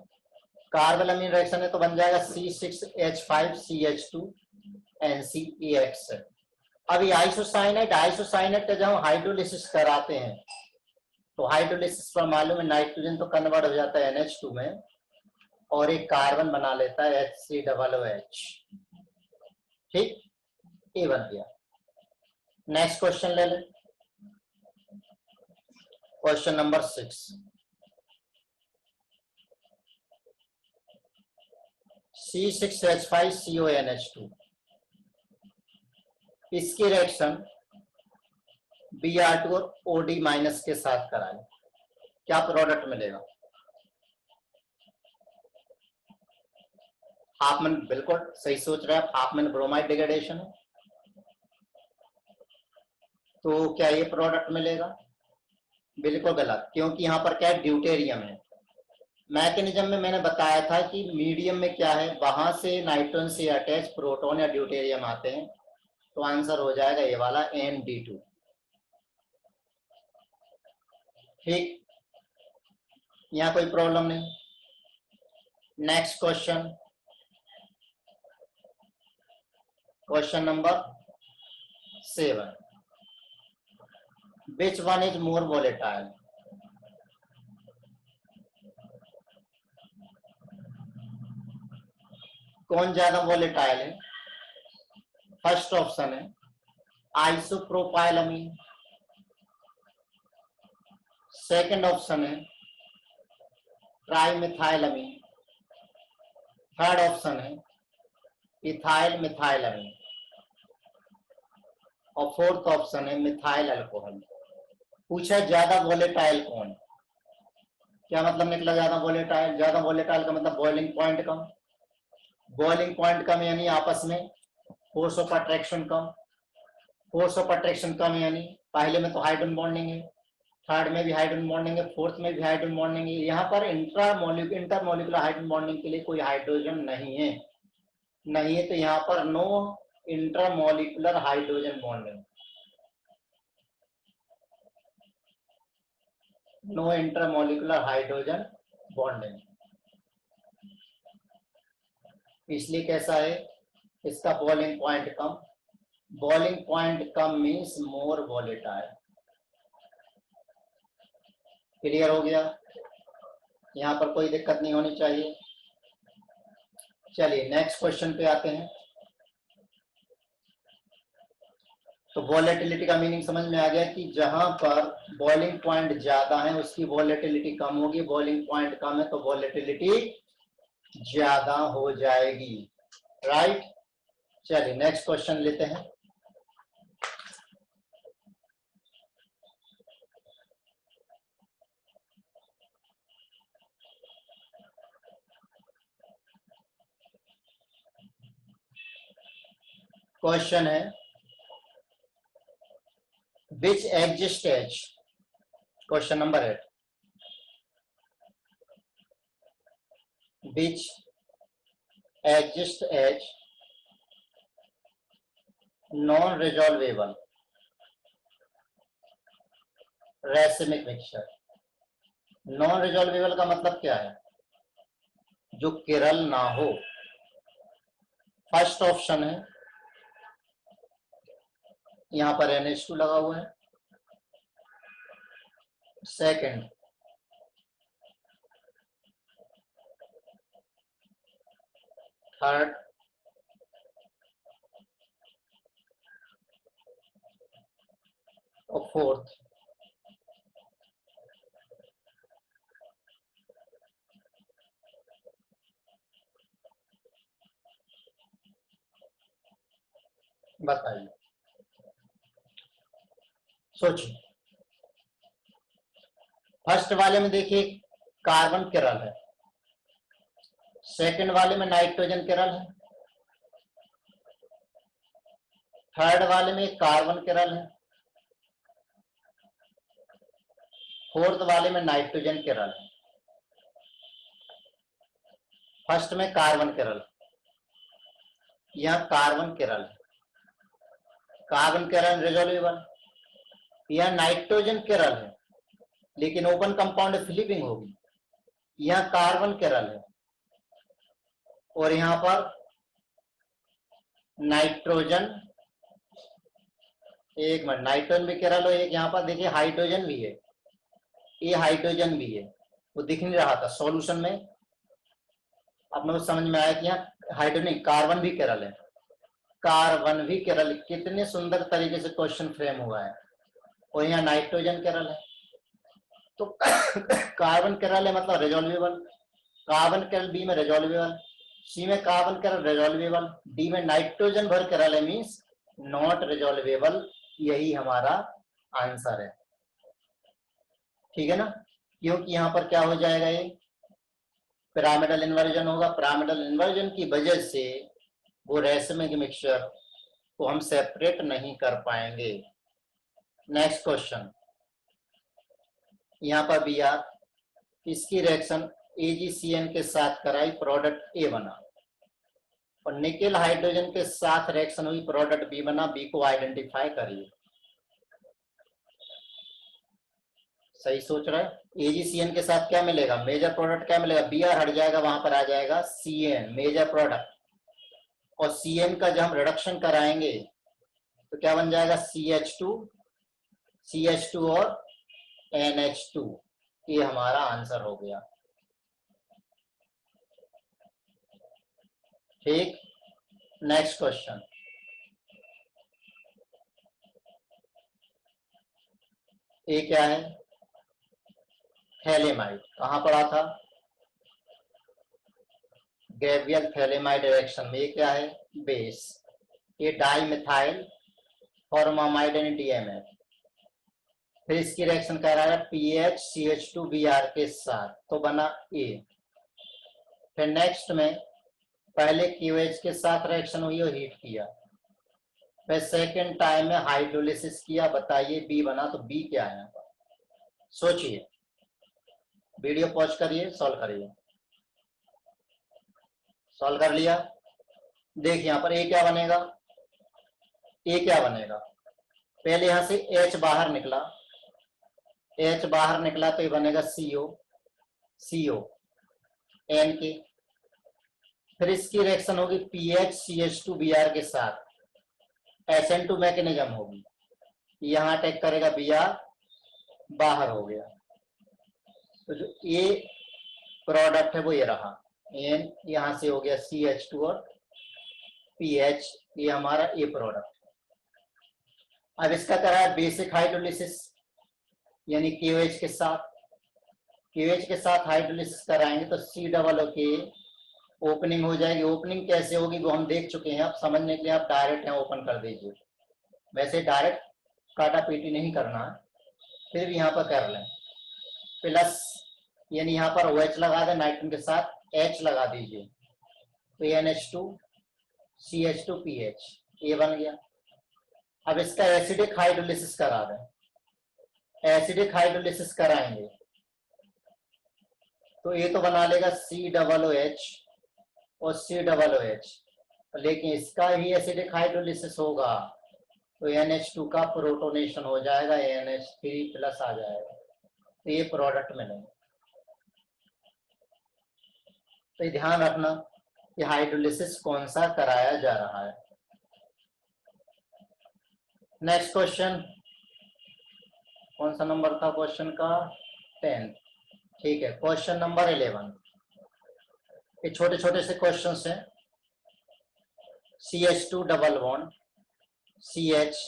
कार्बोलामिन रिएक्शन है तो बन जाएगा C6H5CH2NCEX। अभी आइसोसाइनेट, आइसोसाइनेट का जब हम हाइड्रोलिसिस कराते हैं तो हाइड्रोलिसिस पर मालूम है नाइट्रोजन तो कन्वर्ट हो जाता है NH2 में और एक कार्बन बना लेता है HCOOH, ठीक। ये बन गया। नेक्स्ट क्वेश्चन ले लें, क्वेश्चन नंबर 6, C6H5CONH2, इसकी रिएक्शन Br2 और OD माइनस के साथ कराएं, क्या प्रोडक्ट मिलेगा। हाफमैन, बिल्कुल सही सोच रहे हैं आप, हाफमैन ब्रोमाइड डिग्रेडेशन है, तो क्या ये प्रोडक्ट मिलेगा, बिल्कुल गलत, क्योंकि यहां पर क्या है ड्यूटेरियम है। मैकेनिज्म में मैंने बताया था कि मीडियम में क्या है, वहां से नाइट्रोजन से अटैच प्रोटॉन या ड्यूटेरियम आते हैं, तो आंसर हो जाएगा ये वाला ND2, ठीक। यहाँ कोई प्रॉब्लम नहीं। Next question, question number 7, which one is more volatile. कौन ज्यादा वोलेटाइल है। फर्स्ट ऑप्शन है आइसोप्रोपाइलमीन, सेकंड ऑप्शन है ट्राइमिथाइलमीन, थर्ड ऑप्शन है इथाइल मिथाइलमीन और फोर्थ ऑप्शन है मिथाइल अल्कोहल। पूछा ज्यादा वोलेटाइल कौन, क्या मतलब निकला ज्यादा वोलेटाइल। ज्यादा वोलेटाइल का मतलब बॉइलिंग पॉइंट कम, बॉइलिंग पॉइंट कम यानी आपस में फोर्स ऑफ अट्रैक्शन कम, फोर्स ऑफ अट्रैक्शन कम यानी पहले में तो हाइड्रोजन बॉन्डिंग है, थर्ड में भी हाइड्रोजन बॉन्डिंग है, फोर्थ में भी हाइड्रोजन बॉन्डिंग है। यहाँ पर इंटरमोलिकुलर हाइड्रोजन बॉन्डिंग के लिए कोई हाइड्रोजन नहीं है, नहीं है, तो यहाँ पर no intermolecular hydrogen bonding, no intermolecular hydrogen bonding. इसलिए कैसा है, इसका बॉइलिंग पॉइंट कम, बॉइलिंग पॉइंट कम मीन्स मोर वोलेटाइल। क्लियर हो गया, यहाँ पर कोई दिक्कत नहीं होनी चाहिए। चलिए नेक्स्ट क्वेश्चन पे आते हैं। तो वॉलेटिलिटी का मीनिंग समझ में आ गया कि जहां पर बॉइलिंग पॉइंट ज्यादा है उसकी वॉलेटिलिटी कम होगी, बॉइलिंग पॉइंट कम है तो वॉलेटिलिटी ज्यादा हो जाएगी, राइट। चलिए नेक्स्ट क्वेश्चन लेते हैं। क्वेश्चन है which exist as, question number 8, which exist as non-resolvable racemic mixture। Non resolvable का मतलब क्या है? जो किरल ना हो। फर्स्ट ऑप्शन है, यहां पर NH2 लगा हुआ है। सेकंड, थर्ड, और फोर्थ। बताइए, सोचिए। फर्स्ट वाले में देखिए कार्बन किरल है, सेकंड वाले में नाइट्रोजन किरल है, थर्ड वाले में कार्बन किरल है, फोर्थ वाले में नाइट्रोजन किरल है। फर्स्ट में कार्बन किरल, यह कार्बन किरल है, कार्बन किरल रिजॉल्वेबल। यह नाइट्रोजन किरल है लेकिन ओपन कंपाउंड फ्लिपिंग होगी, यह कार्बन किरल है और यहां पर नाइट्रोजन, एक मिनट, नाइट्रोजन भी किरल हो, एक यहां पर देखिए हाइड्रोजन भी है, ये हाइड्रोजन भी है, वो दिख नहीं रहा था सॉल्यूशन में, अपने को समझ में आया कि यहाँ हाइड्रोजन कार्बन भी किरल है, कार्बन भी किरल। कितने सुंदर तरीके से क्वेश्चन फ्रेम हुआ है। और यहाँ नाइट्रोजन किरल है, तो कार्बन किरल है मतलब रिजॉल्वेबल, कार्बन किरल बी में रिजॉल्वेबल, सी में कार्बन किरल रिजॉल्वेबल, डी में नाइट्रोजन भर किरल है मीन्स नॉट रिजॉल्वेबल। यही हमारा आंसर है, ठीक है ना। क्योंकि यहां पर क्या हो जाएगा, ये पिरामिडल इन्वर्जन होगा, पिरामिडल इन्वर्जन की वजह से वो रेसमिक मिक्सचर को हम सेपरेट नहीं कर पाएंगे। नेक्स्ट क्वेश्चन, यहां पर भी यार इसकी रिएक्शन AgCN के साथ कराई, प्रोडक्ट A बना, और निकेल हाइड्रोजन के साथ रिएक्शन हुई, प्रोडक्ट B बना। B को आइडेंटिफाई करिए। सही सोच रहे हैं। AgCN के साथ क्या मिलेगा, मेजर प्रोडक्ट क्या मिलेगा, Br हट जाएगा, वहां पर आ जाएगा CN मेजर प्रोडक्ट, और CN का जब हम रिडक्शन कराएंगे तो क्या बन जाएगा, CH2 और NH2। ये हमारा आंसर हो गया, ठीक। नेक्स्ट क्वेश्चन, ये क्या है, थैलेमाइड, कहां पड़ा था, गैब्रियल थैलेमाइड रिएक्शन में। ये क्या है, बेस, ये डाई मिथाइल फॉर्मामाइड यानी DMF। फिर इसकी रिएक्शन कर रहा है PHCH2Br के साथ, तो बना A। फिर नेक्स्ट में पहले QH के साथ रिएक्शन हुई और हीट किया, फिर सेकेंड टाइम में हाइड्रोलिसिस किया, बताइए B बना, तो B क्या है। सोचिए, वीडियो पॉज करिए, सॉल्व करिए। सॉल्व कर लिया, देखिए यहां पर A क्या बनेगा, A क्या बनेगा, पहले यहां से H बाहर निकला, H बाहर निकला तो ये बनेगा CO N के। फिर इसकी रिएक्शन होगी PHCH2Br के साथ, SN2 मैकेनिज्म होगी, यहां अटैक करेगा Br, बाहर हो गया। तो जो ए प्रोडक्ट है वो ये रहा, एन यहां से हो गया CH2 और PH, ये हमारा ए प्रोडक्ट। अब इसका करा है बेसिक हाइड्रोलिसिस, यानी KOH के साथ, KOH के साथ हाइड्रोलिसिस कराएंगे तो COO ओपनिंग हो जाएगी। ओपनिंग कैसे होगी वो हम देख चुके हैं, आप समझने के लिए आप डायरेक्ट यहाँ ओपन कर दीजिए। वैसे डायरेक्ट काटा पीटी नहीं करना है, फिर भी यहाँ पर कर लें। प्लस यानी यहाँ पर OH लगा दें, नाइट्रोजन के साथ H लगा दीजिए, तो NH2 CH2 PH, ये बन गया। अब इसका एसिडिक हाइड्रोलिसिस करा दें। एसिडिक हाइड्रोलिसिस कराएंगे तो ये तो बना लेगा COOH और COOH, लेकिन इसका ही एसिडिक हाइड्रोलिसिस होगा तो NH2 का प्रोटोनेशन हो जाएगा, NH3 प्लस आ जाएगा, तो ये प्रोडक्ट मिलेंगे। तो ये ध्यान रखना कि हाइड्रोलिसिस कौन सा कराया जा रहा है। नेक्स्ट क्वेश्चन, कौन सा नंबर था क्वेश्चन का? 10। ठीक है, क्वेश्चन नंबर 11। ये छोटे छोटे से क्वेश्चन हैं। CH2 double bond CH,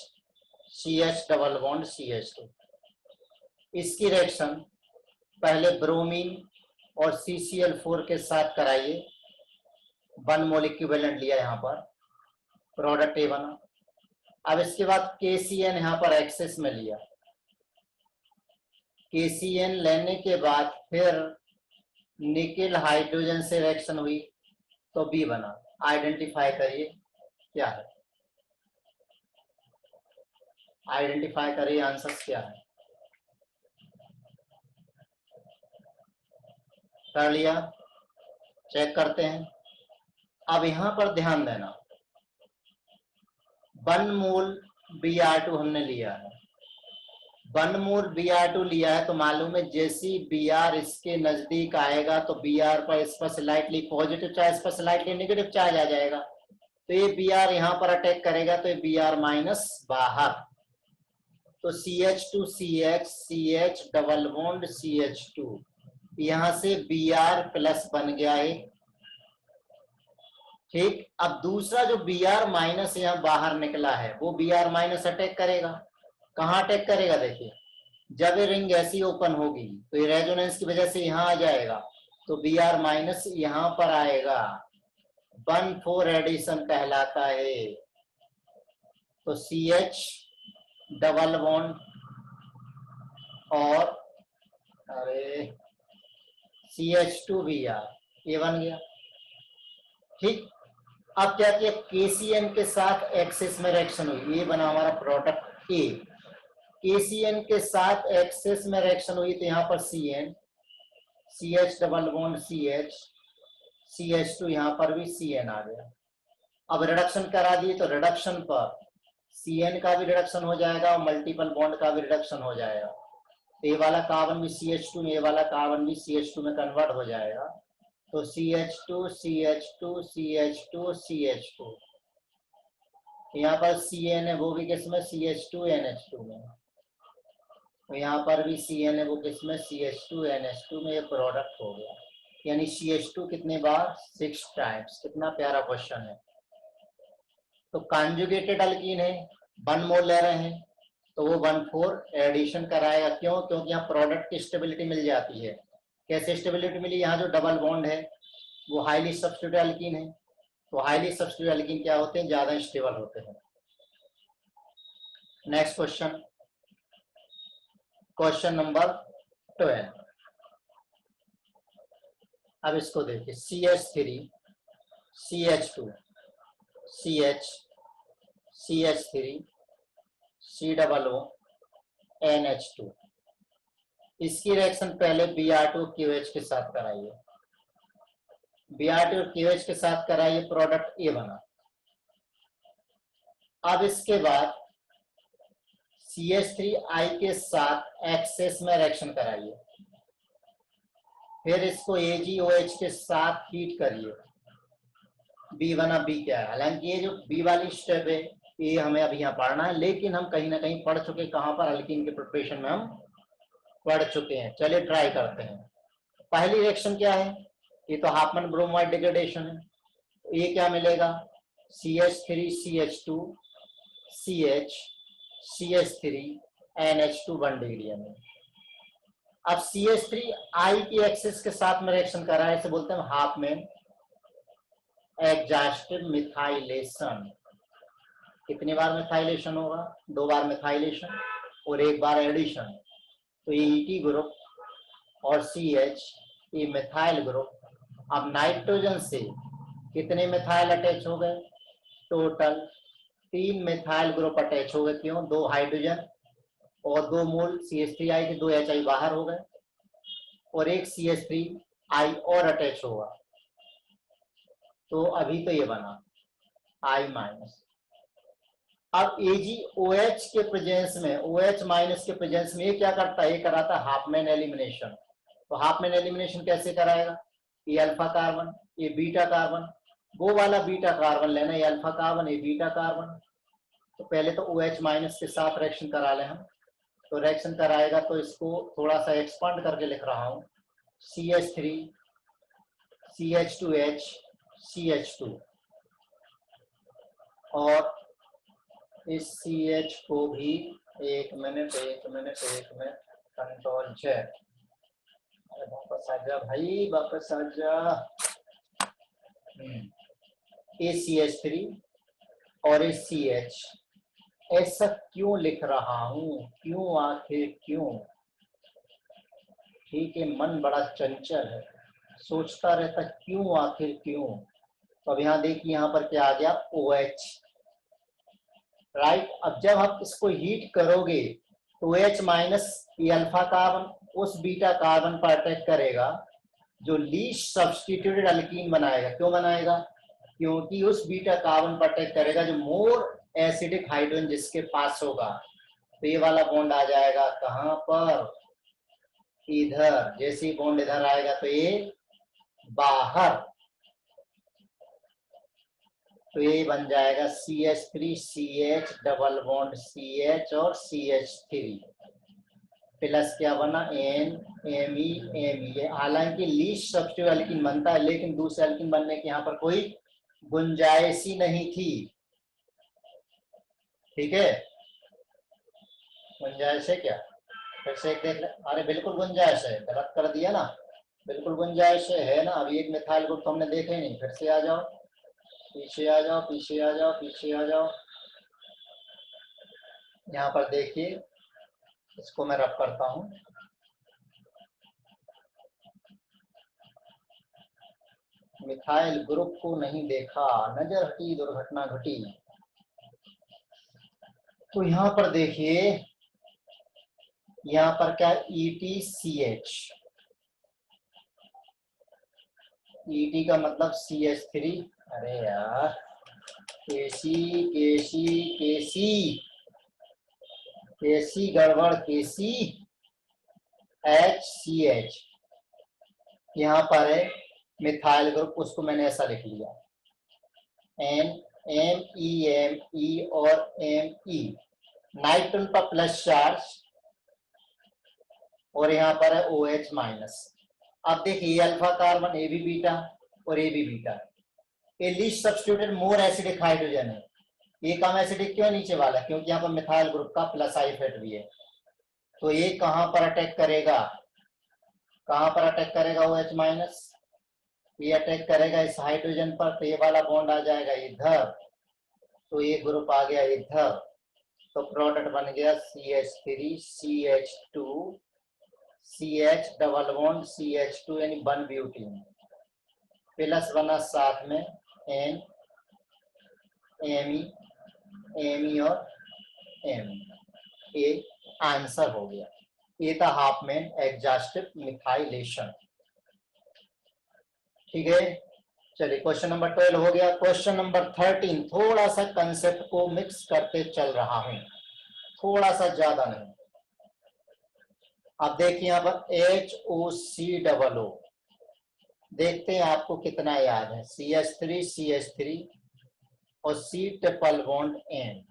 CH double bond CH2, इसकी रिएक्शन पहले ब्रोमीन और CCl4 के साथ कराइए। 1 मोल इक्विवेलेंट लिया यहाँ पर, प्रोडक्ट ए बना। अब इसके बाद KCN यहाँ पर एक्सेस में लिया। KCN लेने के बाद फिर निकेल हाइड्रोजन से रिएक्शन हुई तो B बना। आइडेंटिफाई करिए क्या है, आइडेंटिफाई करिए आंसर क्या है। कर लिया, चेक करते हैं। अब यहां पर ध्यान देना, 1 मोल Br2 हमने लिया है। 1 मोल Br2 लिया है तो मालूम है जैसी Br इसके नजदीक आएगा तो Br पर इस पर स्लाइटली पॉजिटिव चार्ज, इस पर स्लाइटली नेगेटिव चार्ज आ जाएगा, तो ये Br यहां पर अटैक करेगा तो ये Br माइनस बाहर, तो CH2CH CH double bond CH2, यहां से Br प्लस बन गया है। ठीक, अब दूसरा जो Br माइनस यहाँ बाहर निकला है वो Br माइनस अटैक करेगा। कहाँ अटैक करेगा? देखिए, जब ये रिंग ऐसी ओपन होगी तो ये रेजोनेंस की वजह से यहाँ आ जाएगा, तो Br माइनस यहाँ पर आएगा, 1,4 एडिशन कहलाता है। तो CH डबल बॉन्ड और अरे CH2Br, ये बन गया। ठीक, अब क्या किया, KCN के साथ एक्सेस में रिएक्शन हुई, ये बना हमारा प्रोडक्ट ए। KCN के साथ एक्सेस में रिएक्शन हुई तो यहाँ पर CN, CH double bond CH, CH2, यहाँ पर भी CN आ गया। अब रिडक्शन करा दिए तो रिडक्शन पर CN का भी रिडक्शन हो जाएगा और मल्टीपल बॉन्ड का भी रिडक्शन हो जाएगा, तो ये वाला कार्बन भी CH2 में, ये वाला कार्बन भी CH2 में कन्वर्ट हो जाएगा, तो CH2 CH2 CH2 CH2, यहाँ पर CN है वो भी किसमें? CH2 NH2 में, तो यहाँ पर भी CN है वो किसमें? CH2 NH2 में, ये प्रोडक्ट हो गया। यानी CH2 कितने बार? 6 टाइम्स। कितना प्यारा क्वेश्चन है। तो कॉन्जुगेटेड अल्कीन है, 1 मोल ले रहे हैं तो वो 1,4 एडिशन कराएगा। क्यों? क्योंकि यहाँ प्रोडक्ट की स्टेबिलिटी मिल जाती है। कैसे स्टेबिलिटी मिली? यहाँ जो डबल बॉन्ड है वो हाईली सब्स्टिट्यूटेड अल्कीन है, तो हाईली सब्स्टिट्यूटेड अल्कीन क्या होते हैं? ज्यादा स्टेबल होते हैं। Next question, question number 12। अब इसको देखिए, CH3 CH2 CH CH3 COO NH2, इसकी रिएक्शन पहले Br2 QH के साथ कराइए। Br2 QH के साथ कराइए, प्रोडक्ट ए बना। अब इसके बाद CH3I के साथ एक्सेस में रिएक्शन कराइए, फिर इसको AgOH के साथ हीट करिए। B बना, B क्या है? हालांकि ये जो B वाली स्टेप है ये हमें अभी यहाँ पढ़ना है, लेकिन हम कहीं ना कहीं पढ़ चुके, कहां पर? अल्कीन के प्रिपरेशन में हम पढ़ चुके हैं। चलिए ट्राई करते हैं। पहली रिएक्शन क्या है, ये तो हाफमैन ब्रोमाइड डिग्रेडेशन है। तो ये क्या मिलेगा, CH3CH2 CH CH3 NH2 1 degree में। अब CH3 I की एक्सिस के साथ में रिएक्शन कर रहा है, इसे बोलते हैं हाफमैन एग्जॉस्टिव मिथाइलेशन। कितनी बार मिथाइलेशन होगा, 2 बार मिथाइलेशन और 1 बार एडिशन। तो ये ET ग्रुप और CH ये मिथाइल ग्रुप। अब नाइट्रोजन से कितने मिथाइल अटैच हो गए, टोटल 3 मिथाइल ग्रुप अटैच हो गए। क्यों, 2 हाइड्रोजन और 2 मोल CH3I के 2 HI बाहर हो गए और एक CH3I और अटैच होगा। तो अभी तो ये बना I-। अब AgOH के प्रेजेंस में, OH माइनस के प्रेजेंस में ये क्या करता है, ये कराता है हाफमैन एलिमिनेशन। तो हाफमैन एलिमिनेशन कैसे कराएगा, ये अल्फा कार्बन ये बीटा कार्बन, वो वाला बीटा कार्बन लेना, ये अल्फा कार्बन ये बीटा कार्बन। तो पहले तो OH माइनस के साथ रिएक्शन करा ले हम। तो रिएक्शन कराएगा तो इसको थोड़ा सा एक्सपांड करके लिख रहा हूं, CH3 CH2H CH2 और इस CH को भी एक मिनट कंट्रोल Z। वापस आ जा भाई, वापस आ जा। ये CH3 और ये CH, ऐसा क्यों लिख रहा हूं, क्यों आखिर क्यों। ठीक है, मन बड़ा चंचल है, सोचता रहता क्यों आखिर क्यों। तो अब यहाँ देखिए, यहाँ पर क्या आ गया, OH, राइट। अब जब आप इसको हीट करोगे तो OH माइनस ये अल्फा कार्बन उस बीटा कार्बन पर अटैक करेगा जो लीस्ट सब्स्टिट्यूटेड अल्कीन बनाएगा। क्यों बनाएगा, क्योंकि उस बीटा कार्बन पर अटैक करेगा जो मोर एसिडिक हाइड्रोजन जिसके पास होगा। तो ये वाला बॉन्ड आ जाएगा कहां पर, इधर। जैसे ही बॉन्ड इधर आएगा तो ये बाहर, तो ये बन जाएगा CH3CH डबल बॉन्ड CH और CH3 प्लस क्या बना NMe। हालांकि लीस्ट सब्स्टिट्यूट अल्कीन बनता है, लेकिन दूसरे अल्कीन बनने की यहाँ पर कोई गुंजाइश ही नहीं थी। ठीक है, गुंजाइश है क्या, फिर से एक देख ले। अरे बिल्कुल गुंजाइश है, गलत कर दिया ना, बिल्कुल गुंजाइश है ना। अभी एक मिथाइल ग्रुप तो हमने देखे ही नहीं। फिर से आ जाओ, पीछे आ जाओ, पीछे आ जाओ, पीछे आ जाओ। यहाँ पर देखिए, इसको मैं रब करता हूं। मिथाइल ग्रुप को नहीं देखा, नजर हटी दुर्घटना घटी। तो यहाँ पर देखिए, यहाँ पर क्या ETCH, ET का मतलब CH3। अरे यार, केसी केसी केसी केसी गड़बड़, केसी HCH। यहाँ पर है मिथाइल ग्रुप, उसको मैंने ऐसा लिख लिया NMe और Me, नाइट्रोजन पर प्लस चार्ज और यहाँ पर है OH माइनस। अब देखिए, अल्फा कार्बन ए भी बीटा और ए भी बीटा। ये least substituted more acidic hydrogen है। ये कम एसिडिक क्यों नीचे वाला, क्योंकि यहाँ पर मिथाइल ग्रुप का प्लस आई फेट भी है। तो ये कहां पर अटैक करेगा, कहां पर अटैक करेगा, OH माइनस। ये अटैक करेगा इस हाइड्रोजन पर, तो ये वाला बॉन्ड आ जाएगा इधर, तो ये ग्रुप आ गया इधर। तो प्रोडक्ट बन गया CH3CH2 CH double bond CH2 यानी 1 ब्यूटीन, प्लस बना साथ में NMe और M। ये आंसर हो गया। ये था हाफमैन एग्जॉस्टिव मिथाइलेशन। ठीक है, चलिए क्वेश्चन नंबर 12 हो गया। क्वेश्चन नंबर 13, थोड़ा सा कंसेप्ट को मिक्स करते चल रहा हूं, थोड़ा सा, ज्यादा नहीं। अब देखिए यहाँ पर HOCOO, देखते हैं आपको कितना याद है। CH3 और C ट्रिपल बॉन्ड N,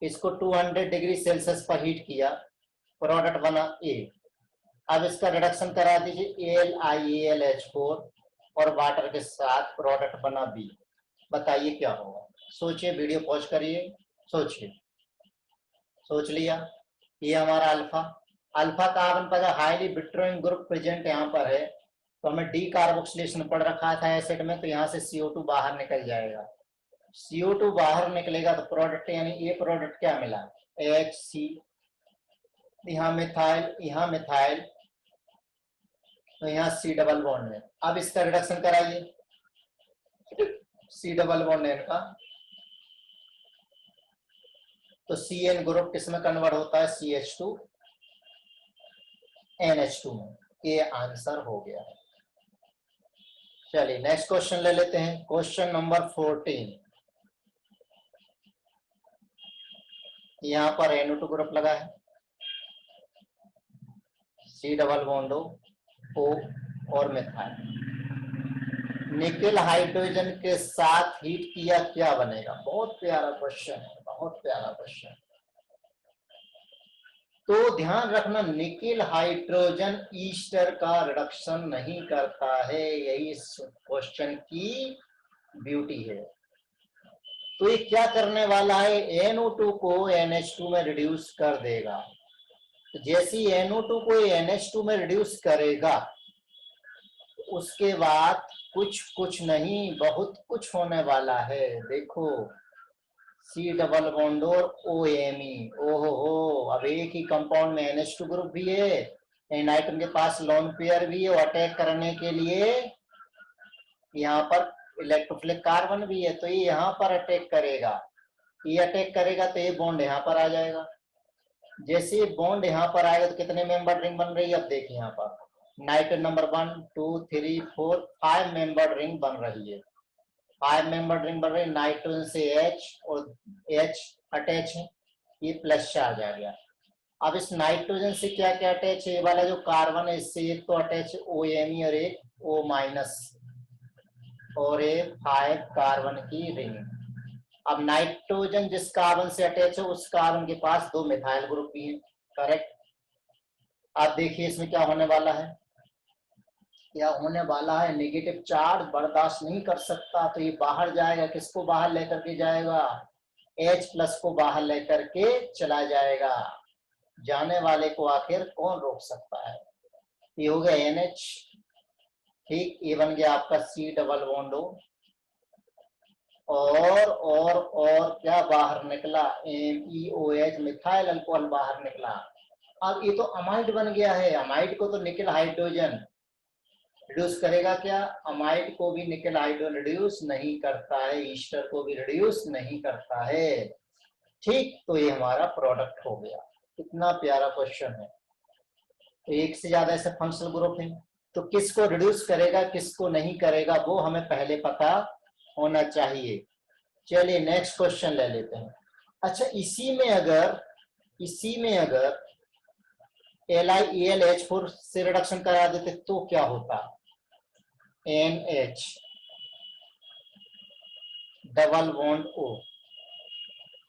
इसको 200 डिग्री सेल्सियस पर हीट किया, प्रोडक्ट बना A। अब इसका रिडक्शन करा दीजिए AlIAlH4 और वाटर के साथ प्रोडक्ट बना B। बताइए क्या होगा, सोचिए, वीडियो पॉज करिए, सोचिए। सोच लिया, ये हमारा अल्फा, अल्फा कार्बन पर हाईली विट्रोइंग ग्रुप प्रेजेंट यहाँ पर है, तो हमें डी कार्बोक्सिलेशन पढ़ रखा था एसिड में, तो यहाँ से CO2 बाहर निकल जाएगा। CO2 बाहर निकलेगा तो प्रोडक्ट यानी ये प्रोडक्ट क्या मिला, HC, यहाँ मिथाइल, तो यहाँ C डबल बॉन्ड है। अब इसका रिडक्शन कराइए, C डबल बॉन्ड है इनका, तो CN ग्रुप किस में कन्वर्ट होता है, CH2 NH2 में। ये आंसर हो गया। चलिए नेक्स्ट क्वेश्चन ले लेते हैं, क्वेश्चन नंबर 14। यहाँ पर NO2 ग्रुप लगा है, C डबल बॉन्ड O और मिथाइल, निकेल हाइड्रोजन के साथ हीट किया क्या बनेगा। बहुत प्यारा क्वेश्चन है, बहुत प्यारा क्वेश्चन। तो ध्यान रखना, निकेल हाइड्रोजन ईस्टर का रिडक्शन नहीं करता है, यही इस क्वेश्चन की ब्यूटी है। तो ये क्या करने वाला है, NO2 को NH2 में रिड्यूस कर देगा। तो जैसे ही NO2 को NH2 में रिड्यूस करेगा, उसके बाद कुछ नहीं बहुत कुछ होने वाला है। देखो, C डबल बॉन्ड और OMe, ओहो, अब एक ही कंपाउंड में NH2 ग्रुप भी है, नाइट्रोजन के पास लोन पेयर भी है, और अटैक करने के लिए यहाँ पर इलेक्ट्रोफिलिक कार्बन भी है, तो ये यहाँ पर अटैक करेगा। ये अटैक करेगा तो ये बॉन्ड यहाँ पर आ जाएगा। जैसे ये बॉन्ड यहाँ पर आएगा तो कितने मेंबर रिंग बन रही है, अब देखिए यहाँ पर नाइट्रोजन नंबर 1 2 3 4 5 मेंबर रिंग बन रही है। 5 मेंबर रिंग बन रही है, नाइट्रोजन से H और H अटैच है, ये प्लस चार्ज आ गया। अब इस नाइट्रोजन से क्या क्या अटैच है, ये वाला जो कार्बन है इससे एक तो अटैच है OMe और एक O- और एक 5 कार्बन की रिंग। अब नाइट्रोजन जिस कार्बन से अटैच है उस कार्बन के पास 2 मिथाइल ग्रुप भी है, करेक्ट। अब देखिए इसमें क्या होने वाला है, क्या होने वाला है, नेगेटिव चार्ज बर्दाश्त नहीं कर सकता, तो ये बाहर जाएगा। किसको बाहर लेकर के जाएगा, H+ को बाहर लेकर के चला जाएगा। जाने वाले को आखिर कौन रोक सकता है। ये हो गया NH, ठीक, ये बन गया आपका C डबल बॉन्ड O, और क्या बाहर निकला, MEOH मिथाइल अल्कोहल बाहर निकला। अब ये तो अमाइड बन गया है, अमाइड को तो निकेल हाइड्रोजन रिड्यूस करेगा क्या, अमाइड को भी निकेल हाइड्रोजन रिड्यूस नहीं करता है, ईस्टर को भी रिड्यूस नहीं करता है, ठीक। तो ये हमारा प्रोडक्ट हो गया। कितना प्यारा क्वेश्चन है। तो एक से ज्यादा ऐसे फंक्शनल ग्रुप है, तो किसको रिड्यूस करेगा किसको नहीं करेगा वो हमें पहले पता होना चाहिए। चलिए नेक्स्ट क्वेश्चन ले लेते हैं। अच्छा, इसी में अगर LiAlH4 से रिडक्शन करा देते तो क्या होता, NH डबल बॉन्ड O,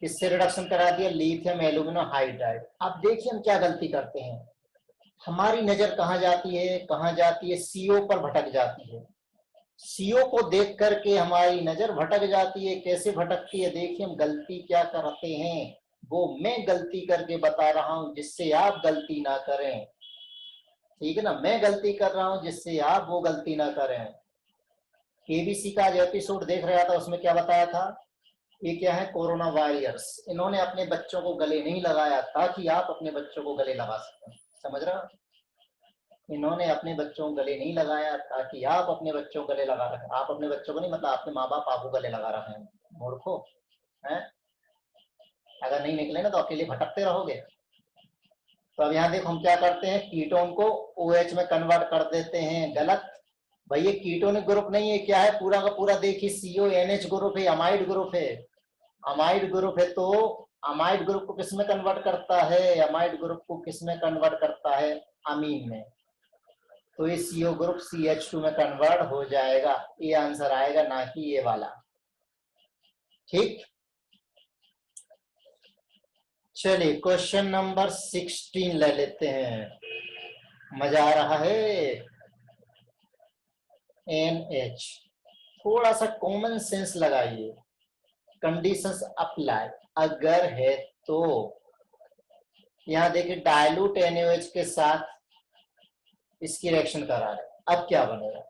इससे रिडक्शन करा दिया, लिथियम एल्यूमिनियम हाइड्राइड। अब देखिए हम क्या गलती करते हैं, हमारी नजर कहाँ जाती है, CO पर भटक जाती है। CO को देख करके हमारी नजर भटक जाती है। कैसे भटकती है, देखिए हम गलती क्या करते हैं, वो मैं गलती करके बता रहा हूं जिससे आप गलती ना करें, ठीक है ना। मैं गलती कर रहा हूं जिससे आप वो गलती ना करें। KBC का जो एपिसोड देख रहा था उसमें क्या बताया था, ये क्या है, कोरोना वायरस। इन्होंने अपने बच्चों को गले नहीं लगाया ताकि आप अपने बच्चों को गले लगा सकें, समझ रहे हो। इन्होंने अपने बच्चों को गले नहीं लगाया ताकि आप अपने बच्चों को गले लगा रहे, आप अपने बच्चों को नहीं, मतलब आपके माँ बाप आपको गले लगा रहे हैं, मूर्खो हैं। अगर नहीं निकले ना तो अकेले भटकते रहोगे। तो अब यहाँ देखो हम क्या करते हैं, कीटोन को OH में कन्वर्ट कर देते हैं, गलत भाई, ये कीटोनिक ग्रुप नहीं है, क्या है पूरा का पूरा, देखिए CONH ग्रुप है, अमाइड ग्रुप है। अमाइड ग्रुप है तो अमाइड ग्रुप को किसमें कन्वर्ट करता है, अमाइड ग्रुप को किसमें कन्वर्ट करता है, अमीन में। तो ये CO ग्रुप CH2 में कन्वर्ट हो जाएगा, ये आंसर आएगा, ना कि ये वाला, ठीक। चलिए क्वेश्चन नंबर 16 ले लेते हैं। मजा आ रहा है। NH, थोड़ा सा कॉमन सेंस लगाइए। कंडीशंस अप्लाई, अगर है तो। यहां देखिए डायलूट NaOH के साथ इसकी रिएक्शन करा रहे, अब क्या बनेगा?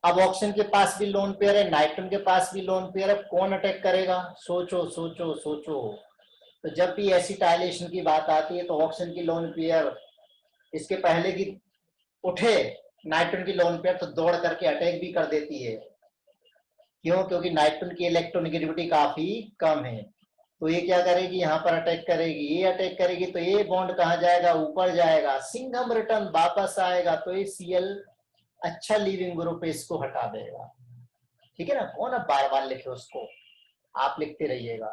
अब ऑक्सीजन के पास भी लोन पेयर है, नाइट्रोजन के पास भी लोन पेयर है, कौन अटैक करेगा? सोचो सोचो सोचो। तो जब भी एसिटाइलेशन की बात आती है तो ऑक्सीजन की लोन पेयर इसके पहले की उठे, नाइट्रोजन की लोन पेयर तो दौड़ करके अटैक भी कर देती है। क्यों? क्योंकि नाइट्रोजन की इलेक्ट्रोनेगेटिविटी काफी कम है। तो ये क्या करेगी? यहाँ पर अटैक करेगी, ये अटैक करेगी, तो ये बॉन्ड कहाँ जाएगा? ऊपर जाएगा, सिंघम रिटर्न वापस आएगा, तो ये Cl अच्छा लीविंग ग्रुप है, इसको हटा देगा। ठीक है ना? कौन अब बार बार लिखे उसको, आप लिखते रहिएगा।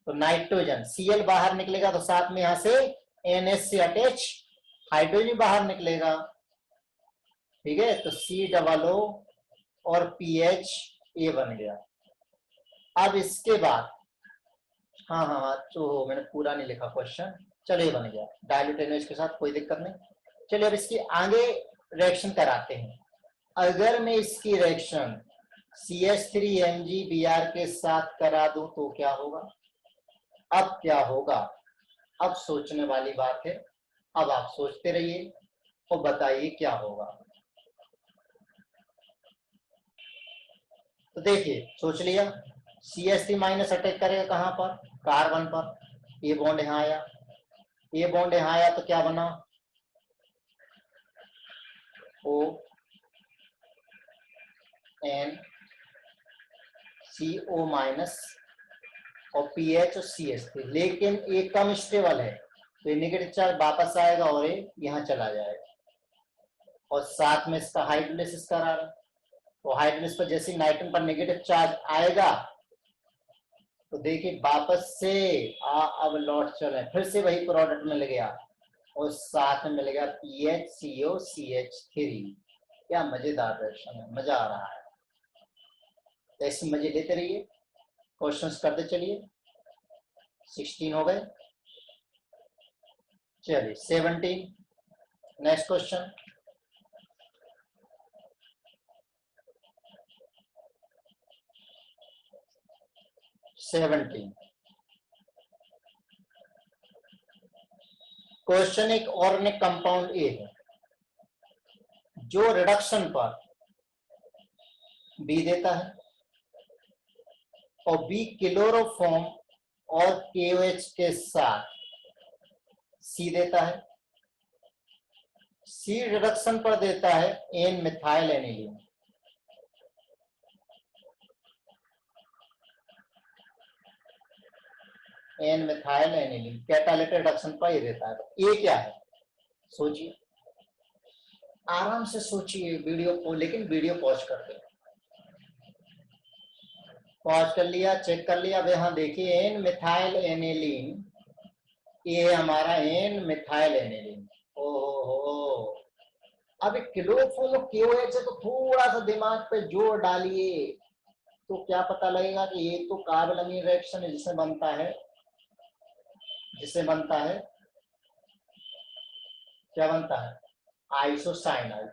तो नाइट्रोजन Cl बाहर निकलेगा, तो साथ में यहां से NH से अटैच हाइड्रोजन बाहर निकलेगा। ठीक है, तो COO और PH ये बन गया। अब इसके बाद हाँ हाँ हाँ, तो मैंने पूरा नहीं लिखा क्वेश्चन, चलो ये बन गया डायल्यूट NaOH के साथ, कोई दिक्कत नहीं। चलिए अब इसकी आगे रिएक्शन कराते हैं। अगर मैं इसकी रिएक्शन CH3MgBr के साथ करा दूं तो क्या होगा? अब क्या होगा? अब सोचने वाली बात है। अब आप सोचते रहिए और बताइए क्या होगा। तो देखिए, सोच लिया। CH3 माइनस अटैक करेगा कहां पर? कार्बन पर। ये बॉन्ड यहां आया, ये बॉन्ड यहां आया, तो क्या बना? O N CO माइनस और PH और CH3, लेकिन ये कम स्टेबल है, तो ये नेगेटिव चार्ज वापस आएगा और ये यहां चला जाएगा, और साथ में इसका हाइड्रोलिसिस करा रहा। तो हाइड्रोलिसिस पर जैसे नाइट्रोजन पर नेगेटिव चार्ज आएगा, तो देखिए वापस से अब लौट चले, फिर से वही प्रोडक्ट मिल गया, और साथ में मिल गया PHCOCH3। क्या मजेदार रिएक्शन है, मजा आ रहा है। तो ऐसे मजे लेते रहिए, क्वेश्चंस करते चलिए। 16 हो गए, चलिए 17, नेक्स्ट क्वेश्चन। क्वेश्चन एक ऑर्गेनिक कंपाउंड ए है जो रिडक्शन पर बी देता है और बी क्लोरोफॉर्म और KOH के साथ सी देता है। सी रिडक्शन पर देता है N methyl aniline. N methyl aniline catalytic reduction पर ये देता है। तो ये क्या है? सोचिए, आराम से सोचिए वीडियो को, लेकिन वीडियो पॉज कर दे। पॉज कर लिया, चेक कर लिया। अब यहाँ देखिए एन मिथाइल एनिलीन, ये है हमारा एन मिथाइल एनिलीन। ओहो, अब क्लोरोफॉर्म और KOH है, तो थोड़ा सा दिमाग पे जोर डालिए, तो क्या पता लगेगा कि ये तो कार्बोनिल रिएक्शन है, जिससे बनता है क्या बनता है? आइसोसाइनाइड।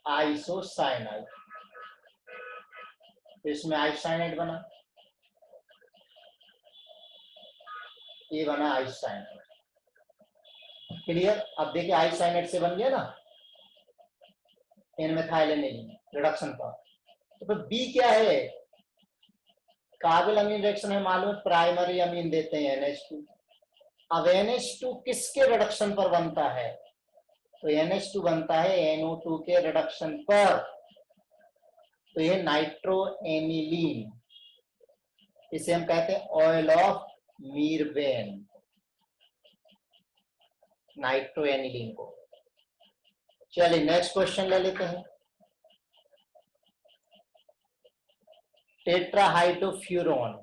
आइसोसाइनाइड, इसमें आइसोसाइनाइड बना, ये बना आइसोसाइनाइड। क्लियर? अब देखिए आइसोसाइनाइड से बन गया ना एन मिथाइल एनिलीन रिडक्शन पर। तो फिर बी क्या है? कार्बोनिल अमीन रिएक्शन है, मालूम है, प्राइमरी अमीन देते हैं NH2। अब NH2 किसके रिडक्शन पर बनता है? तो NH2 बनता है NO2 के रिडक्शन पर। तो ये नाइट्रो एनिलीन, इसे हम कहते हैं ऑयल ऑफ मीरबेन, नाइट्रो एनिलीन को। चलिए नेक्स्ट क्वेश्चन ले लेते हैं। टेट्राहाइड्रोफ्यूरॉन,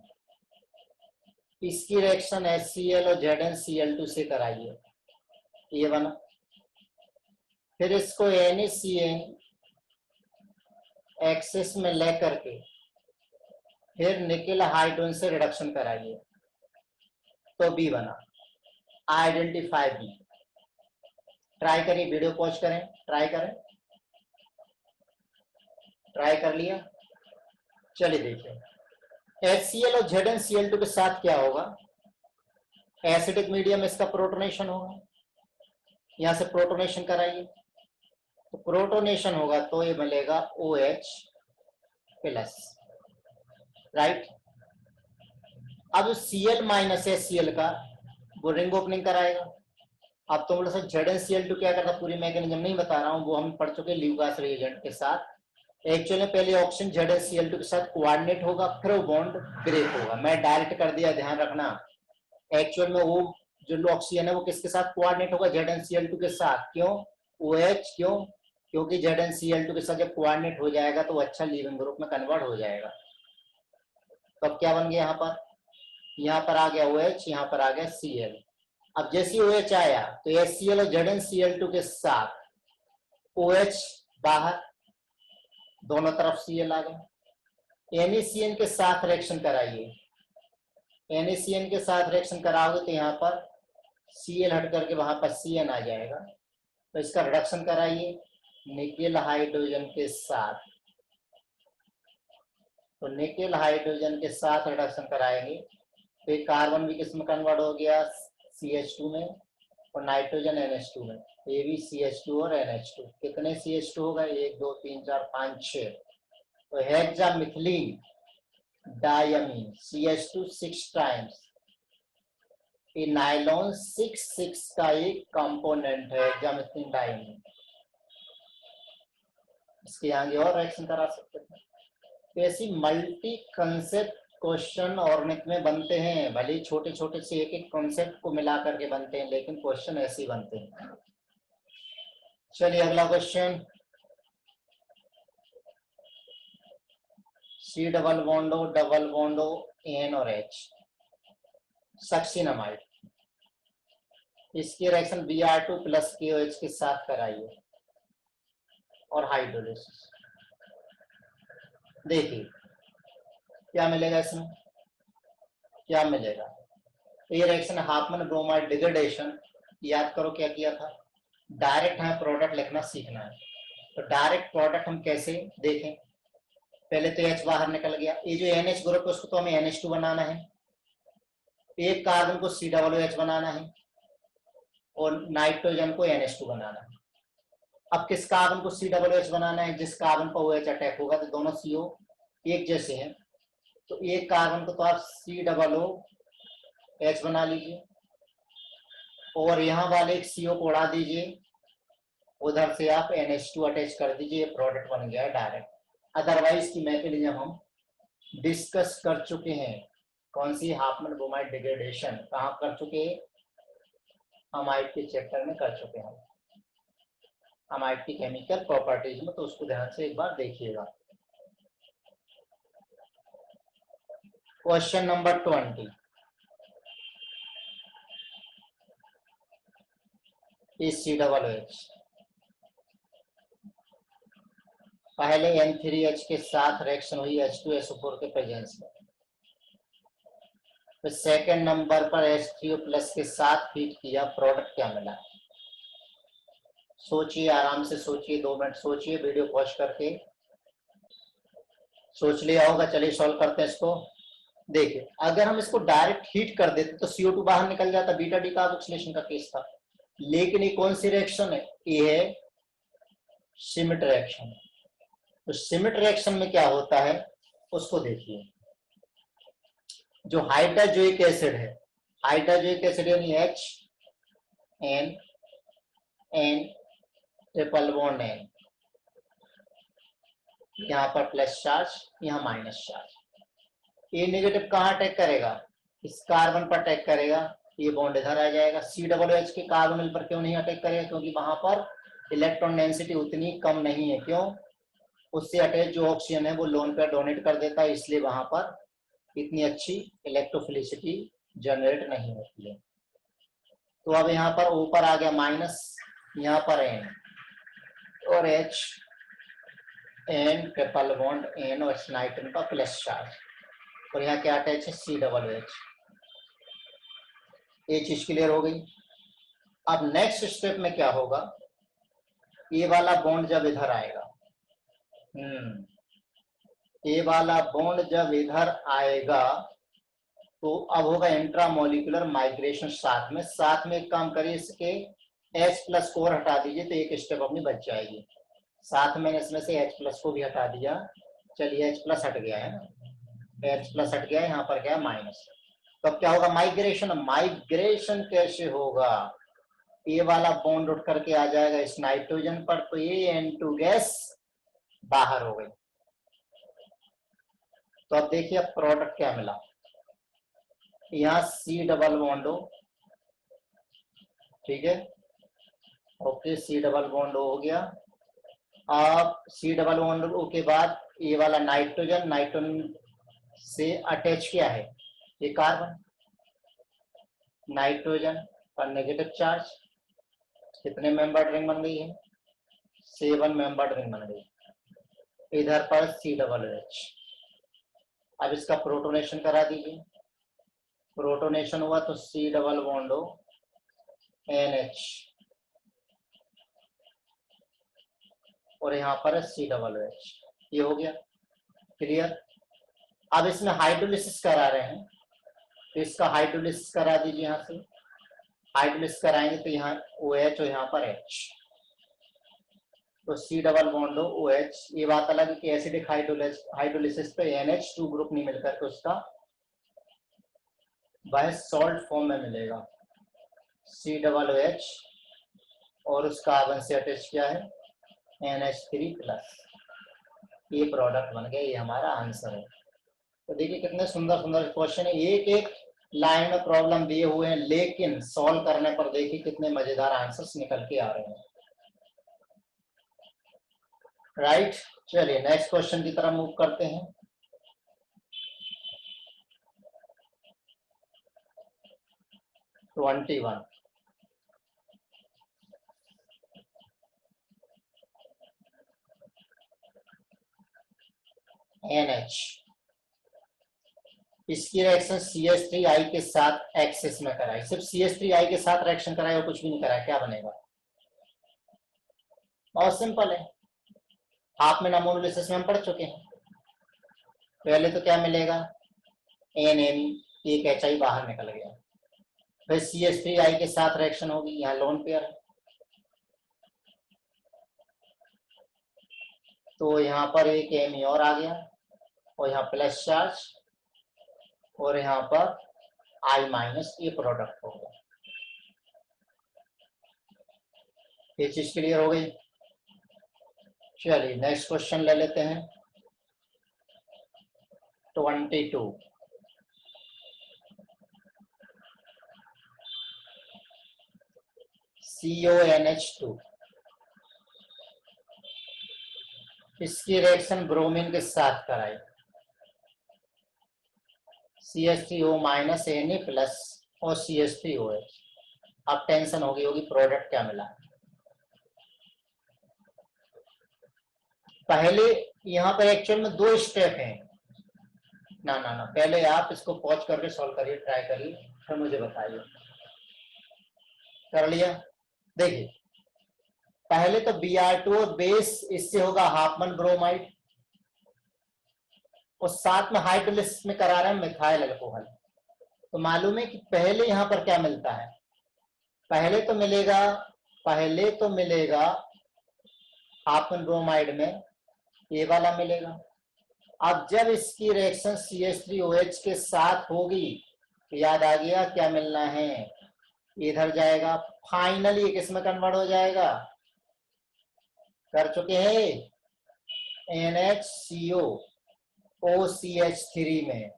इसकी रिएक्शन HCl और ZnCl2 से कराइए, ये बना। फिर इसको NaCN एक्सेस में लेकर के फिर निकेल हाइड्रोजन से रिडक्शन कराइए, तो बी बना। Identify B. ट्राई करिए, वीडियो पॉज करें, ट्राई करें, ट्राई कर लिया। चलिए देखिए, HCl और ZnCl2 के साथ क्या होगा, एसिडिक मीडियम इसका प्रोटोनेशन होगा, यहां से प्रोटोनेशन कराइए, तो प्रोटोनेशन होगा तो ये मिलेगा OH प्लस, राइट। अब Cl माइनस HCl का वो रिंग ओपनिंग कराएगा। अब तो बोला सर ZnCl2 क्या करता, पूरी मैकेनिज्म नहीं बता रहा हूं, वो हम पढ़ चुके ल्यूकास रिएजेंट के साथ। एक्चुअली पहले ऑप्शन ZnCl2 के साथ कोऑर्डिनेट होगा, फिर वो बॉन्ड ब्रेक होगा। मैं डायरेक्ट कर दिया, ध्यान रखना। एक्चुअल में वो जो ऑक्सीजन है वो किसके साथ कोऑर्डिनेट होगा, ZnCl2 के साथ। क्यों OH, क्यों, क्योंकि ZnCl2 के साथ जब कोऑर्डिनेट हो जाएगा तो अच्छा लीविंग ग्रुप में कन्वर्ट हो जाएगा। तो अब क्या बन गया, यहाँ पर आ गया OH, यहाँ पर आ गया Cl। अब जैसे OH आया तो HCl और ZnCl2 के साथ OH बाहर, दोनों तरफ Cl आ गया। NaCN के साथ रिएक्शन कराइए, NaCN के साथ रिएक्शन कराओगे तो यहाँ पर Cl हट करके वहां पर Cn आ जाएगा। तो इसका रिडक्शन कराइए निकेल हाइड्रोजन के साथ, तो निकेल हाइड्रोजन के साथ रिडक्शन कराएंगे तो कार्बन भी किस में कन्वर्ट हो गया, CH2 में, और नाइट्रोजन NH2 में, ये भी CH2 और NH2। कितने CH2 होगा, 1 2 3 4 5 6। तो हेक्सामिथिलीन डायमीन CH2 6 टाइम्स, ये नाइलॉन 6 का एक कंपोनेंट है हेक्सामिथिलीन डायमीन। इसके आगे और रिएक्शन करा सकते हैं। तो ऐसी मल्टी कंसेप्ट क्वेश्चन ऑर्गेनिक में बनते हैं, भले ही छोटे छोटे से एक एक कॉन्सेप्ट को मिला करके बनते हैं, लेकिन क्वेश्चन ऐसे ही बनते हैं। चलिए अगला क्वेश्चन, C डबल बॉन्डो N और H, सक्सिनामाइड, इसकी रिएक्शन Br2 प्लस KOH के साथ कराइए और हाइड्रोलिसिस। देखिए क्या मिलेगा, इसमें क्या मिलेगा, तो ये रिएक्शन हाफमैन ब्रोमाइड डिग्रेडेशन। याद करो क्या किया था, डायरेक्ट हमें प्रोडक्ट लिखना सीखना है। तो डायरेक्ट प्रोडक्ट हम कैसे देखें, पहले तो H बाहर निकल गया, ये जो NH ग्रुप है उसको तो हमें NH2 बनाना है, एक कार्बन को COOH बनाना है और नाइट्रोजन को NH2 बनाना है। अब किस कार्बन को COOH बनाना है, जिस कार्बन पर OH अटैक होगा, तो दोनों CO एक जैसे हैं, तो एक कार्बन को तो आप COOH बना लीजिए और यहाँ वाले एक CO को उड़ा दीजिए, उधर से आप NH2 अटैच कर दीजिए, प्रोडक्ट बन गया डायरेक्ट। अदरवाइज की मैकेनिज्म हम डिस्कस कर चुके हैं। कौन सी, हाफमैन ब्रोमाइड डिग्रेडेशन, कहाँ कर चुके हैं, अमाइड के चैप्टर में कर चुके हैं, अमाइड की केमिकल प्रॉपर्टीज में, तो उसको ध्यान से एक बार देखिएगा। क्वेश्चन नंबर 20, COOH पहले N3H के साथ रिएक्शन हुई H2SO4 के प्रेजेंस में, तो सेकेंड नंबर पर H3O प्लस के साथ हीट किया, प्रोडक्ट क्या मिला। सोचिए, आराम से सोचिए, 2 मिनट सोचिए, वीडियो पॉज करके सोच लिया होगा। चलिए सॉल्व करते हैं इसको। देखिए अगर हम इसको डायरेक्ट हीट कर देते तो CO2 बाहर निकल जाता, बीटा डी कार्बोक्सिलेशन का केस था। लेकिन ये कौन सी रिएक्शन है, ये है श्मिट रिएक्शन। तो श्मिट रिएक्शन में क्या होता है उसको देखिए, जो हाइड्रोजोइक एसिड है, हाइड्रोजोइक एसिड यानी HN ट्रिपल बॉन्ड N, यहाँ पर प्लस चार्ज, यहाँ माइनस चार्ज, ये नेगेटिव कहाँ अटैक करेगा, इस कार्बन पर अटैक करेगा, ये बॉन्ड इधर आ जाएगा। COOH के कार्बोनिल पर क्यों नहीं अटैक करेगा, क्योंकि वहां पर इलेक्ट्रॉन डेंसिटी उतनी कम नहीं है। क्यों, उससे अटैच जो ऑक्सीजन है वो लोन पेयर डोनेट कर देता है, इसलिए वहां पर इतनी अच्छी इलेक्ट्रोफिलिसिटी जनरेट नहीं होती है। तो अब यहाँ पर ऊपर आ गया माइनस, यहाँ पर N और H, N triple bond N और नाइट्रोजन का प्लस चार्ज, और यहाँ क्या अटैच है COOH। ये चीज क्लियर हो गई। अब नेक्स्ट स्टेप में क्या होगा, ये वाला बॉन्ड जब इधर आएगा, ये वाला बॉन्ड जब इधर आएगा तो अब होगा इंट्रामोलिकुलर माइग्रेशन। साथ में एक काम करिए, इसके H+4 हटा दीजिए तो एक स्टेप अपनी बच जाएगी। साथ में इसमें से H+ को भी हटा दिया, चलिए H+ हट गया है ना, H+ हट गया है, यहाँ पर क्या है माइनस। तो अब क्या होगा, माइग्रेशन। माइग्रेशन कैसे होगा, ये वाला बॉन्ड उठ करके आ जाएगा इस नाइट्रोजन पर, तो ये N2 गैस बाहर हो गई। तो अब देखिए अब प्रोडक्ट क्या मिला, यहाँ C डबल बॉन्ड हो, ठीक है, ओके, C डबल बॉन्ड हो गया। अब C डबल बॉन्ड के बाद ये वाला नाइट्रोजन, नाइट्रोजन से अटैच किया है ये कार्बन, नाइट्रोजन पर नेगेटिव चार्ज, कितने मेंबर्ड रिंग बन गई है, 7 मेंबर्ड रिंग बन गई। इधर पर COOH। अब इसका प्रोटोनेशन करा दीजिए, प्रोटोनेशन हुआ तो C डबल बॉन्ड हो NH और यहाँ पर COOH, ये हो गया क्लियर। अब इसमें हाइड्रोलिसिस करा रहे हैं तो इसका हाइड्रोलिसिस करा दीजिए, यहाँ से हाइड्रोलिसिस कराएंगे तो यहाँ OH और यहाँ पर H, तो C डबल बॉन्ड हो OH। ये बात अलग है कि एसिडिक हाइड्रोलिसिस पे NH2 ग्रुप नहीं मिलकर के उसका वह सॉल्ट फॉर्म में मिलेगा, COOH और उस कार्बन से अटैच किया है NH3+, ये प्रोडक्ट बन गया, ये हमारा आंसर है। तो देखिए कितने सुंदर सुंदर क्वेश्चन है, एक एक लाइन में प्रॉब्लम दिए हुए हैं, लेकिन सॉल्व करने पर देखिए कितने मजेदार आंसर्स निकल के आ रहे हैं, राइट। चलिए नेक्स्ट क्वेश्चन की तरफ मूव करते हैं। ट्वेंटी वन, NH, इसकी रिएक्शन CH3I के साथ एक्सिस में कराई, सिर्फ CH3I के साथ रिएक्शन कराई और कुछ भी नहीं कराया, क्या बनेगा, बहुत सिंपल है, हाफ में नमोनिलिसिस में हम पढ़ चुके हैं। पहले तो क्या मिलेगा, NN, एक HI बाहर निकल गया, फिर CH3I के साथ रिएक्शन होगी, यहाँ लोन पेयर है, तो यहाँ पर एक Mi और आ गया और यहाँ प्लस चार्ज और यहाँ पर I-, ये प्रोडक्ट हो गया। ये चीज क्लियर हो गई। चलिए नेक्स्ट क्वेश्चन ले लेते हैं। 22, CONH2, इसकी रिएक्शन ब्रोमीन के साथ कराई, CH3O- Na+ और CH3OH। अब टेंशन होगी प्रोडक्ट क्या मिला। पहले यहाँ पर एक्चुअल में 2 स्टेप हैं, ना पहले आप इसको पॉज करके सॉल्व करिए, ट्राई करिए, फिर मुझे बताइए। कर लिया, देखिए पहले तो Br2 बेस, इससे होगा हाफमन ब्रोमाइड और साथ में हाइड्रोलिसिस में करा रहे हैं मिथाइल अल्कोहल। तो मालूम है कि पहले यहां पर क्या मिलता है, पहले तो मिलेगा हाफमन ब्रोमाइड में ये वाला मिलेगा। अब जब इसकी रिएक्शन CH3OH के साथ होगी तो याद आ गया क्या मिलना है, इधर जाएगा, फाइनली ये किस में कन्वर्ट हो जाएगा, कर चुके हैं NHCO OCH3 में,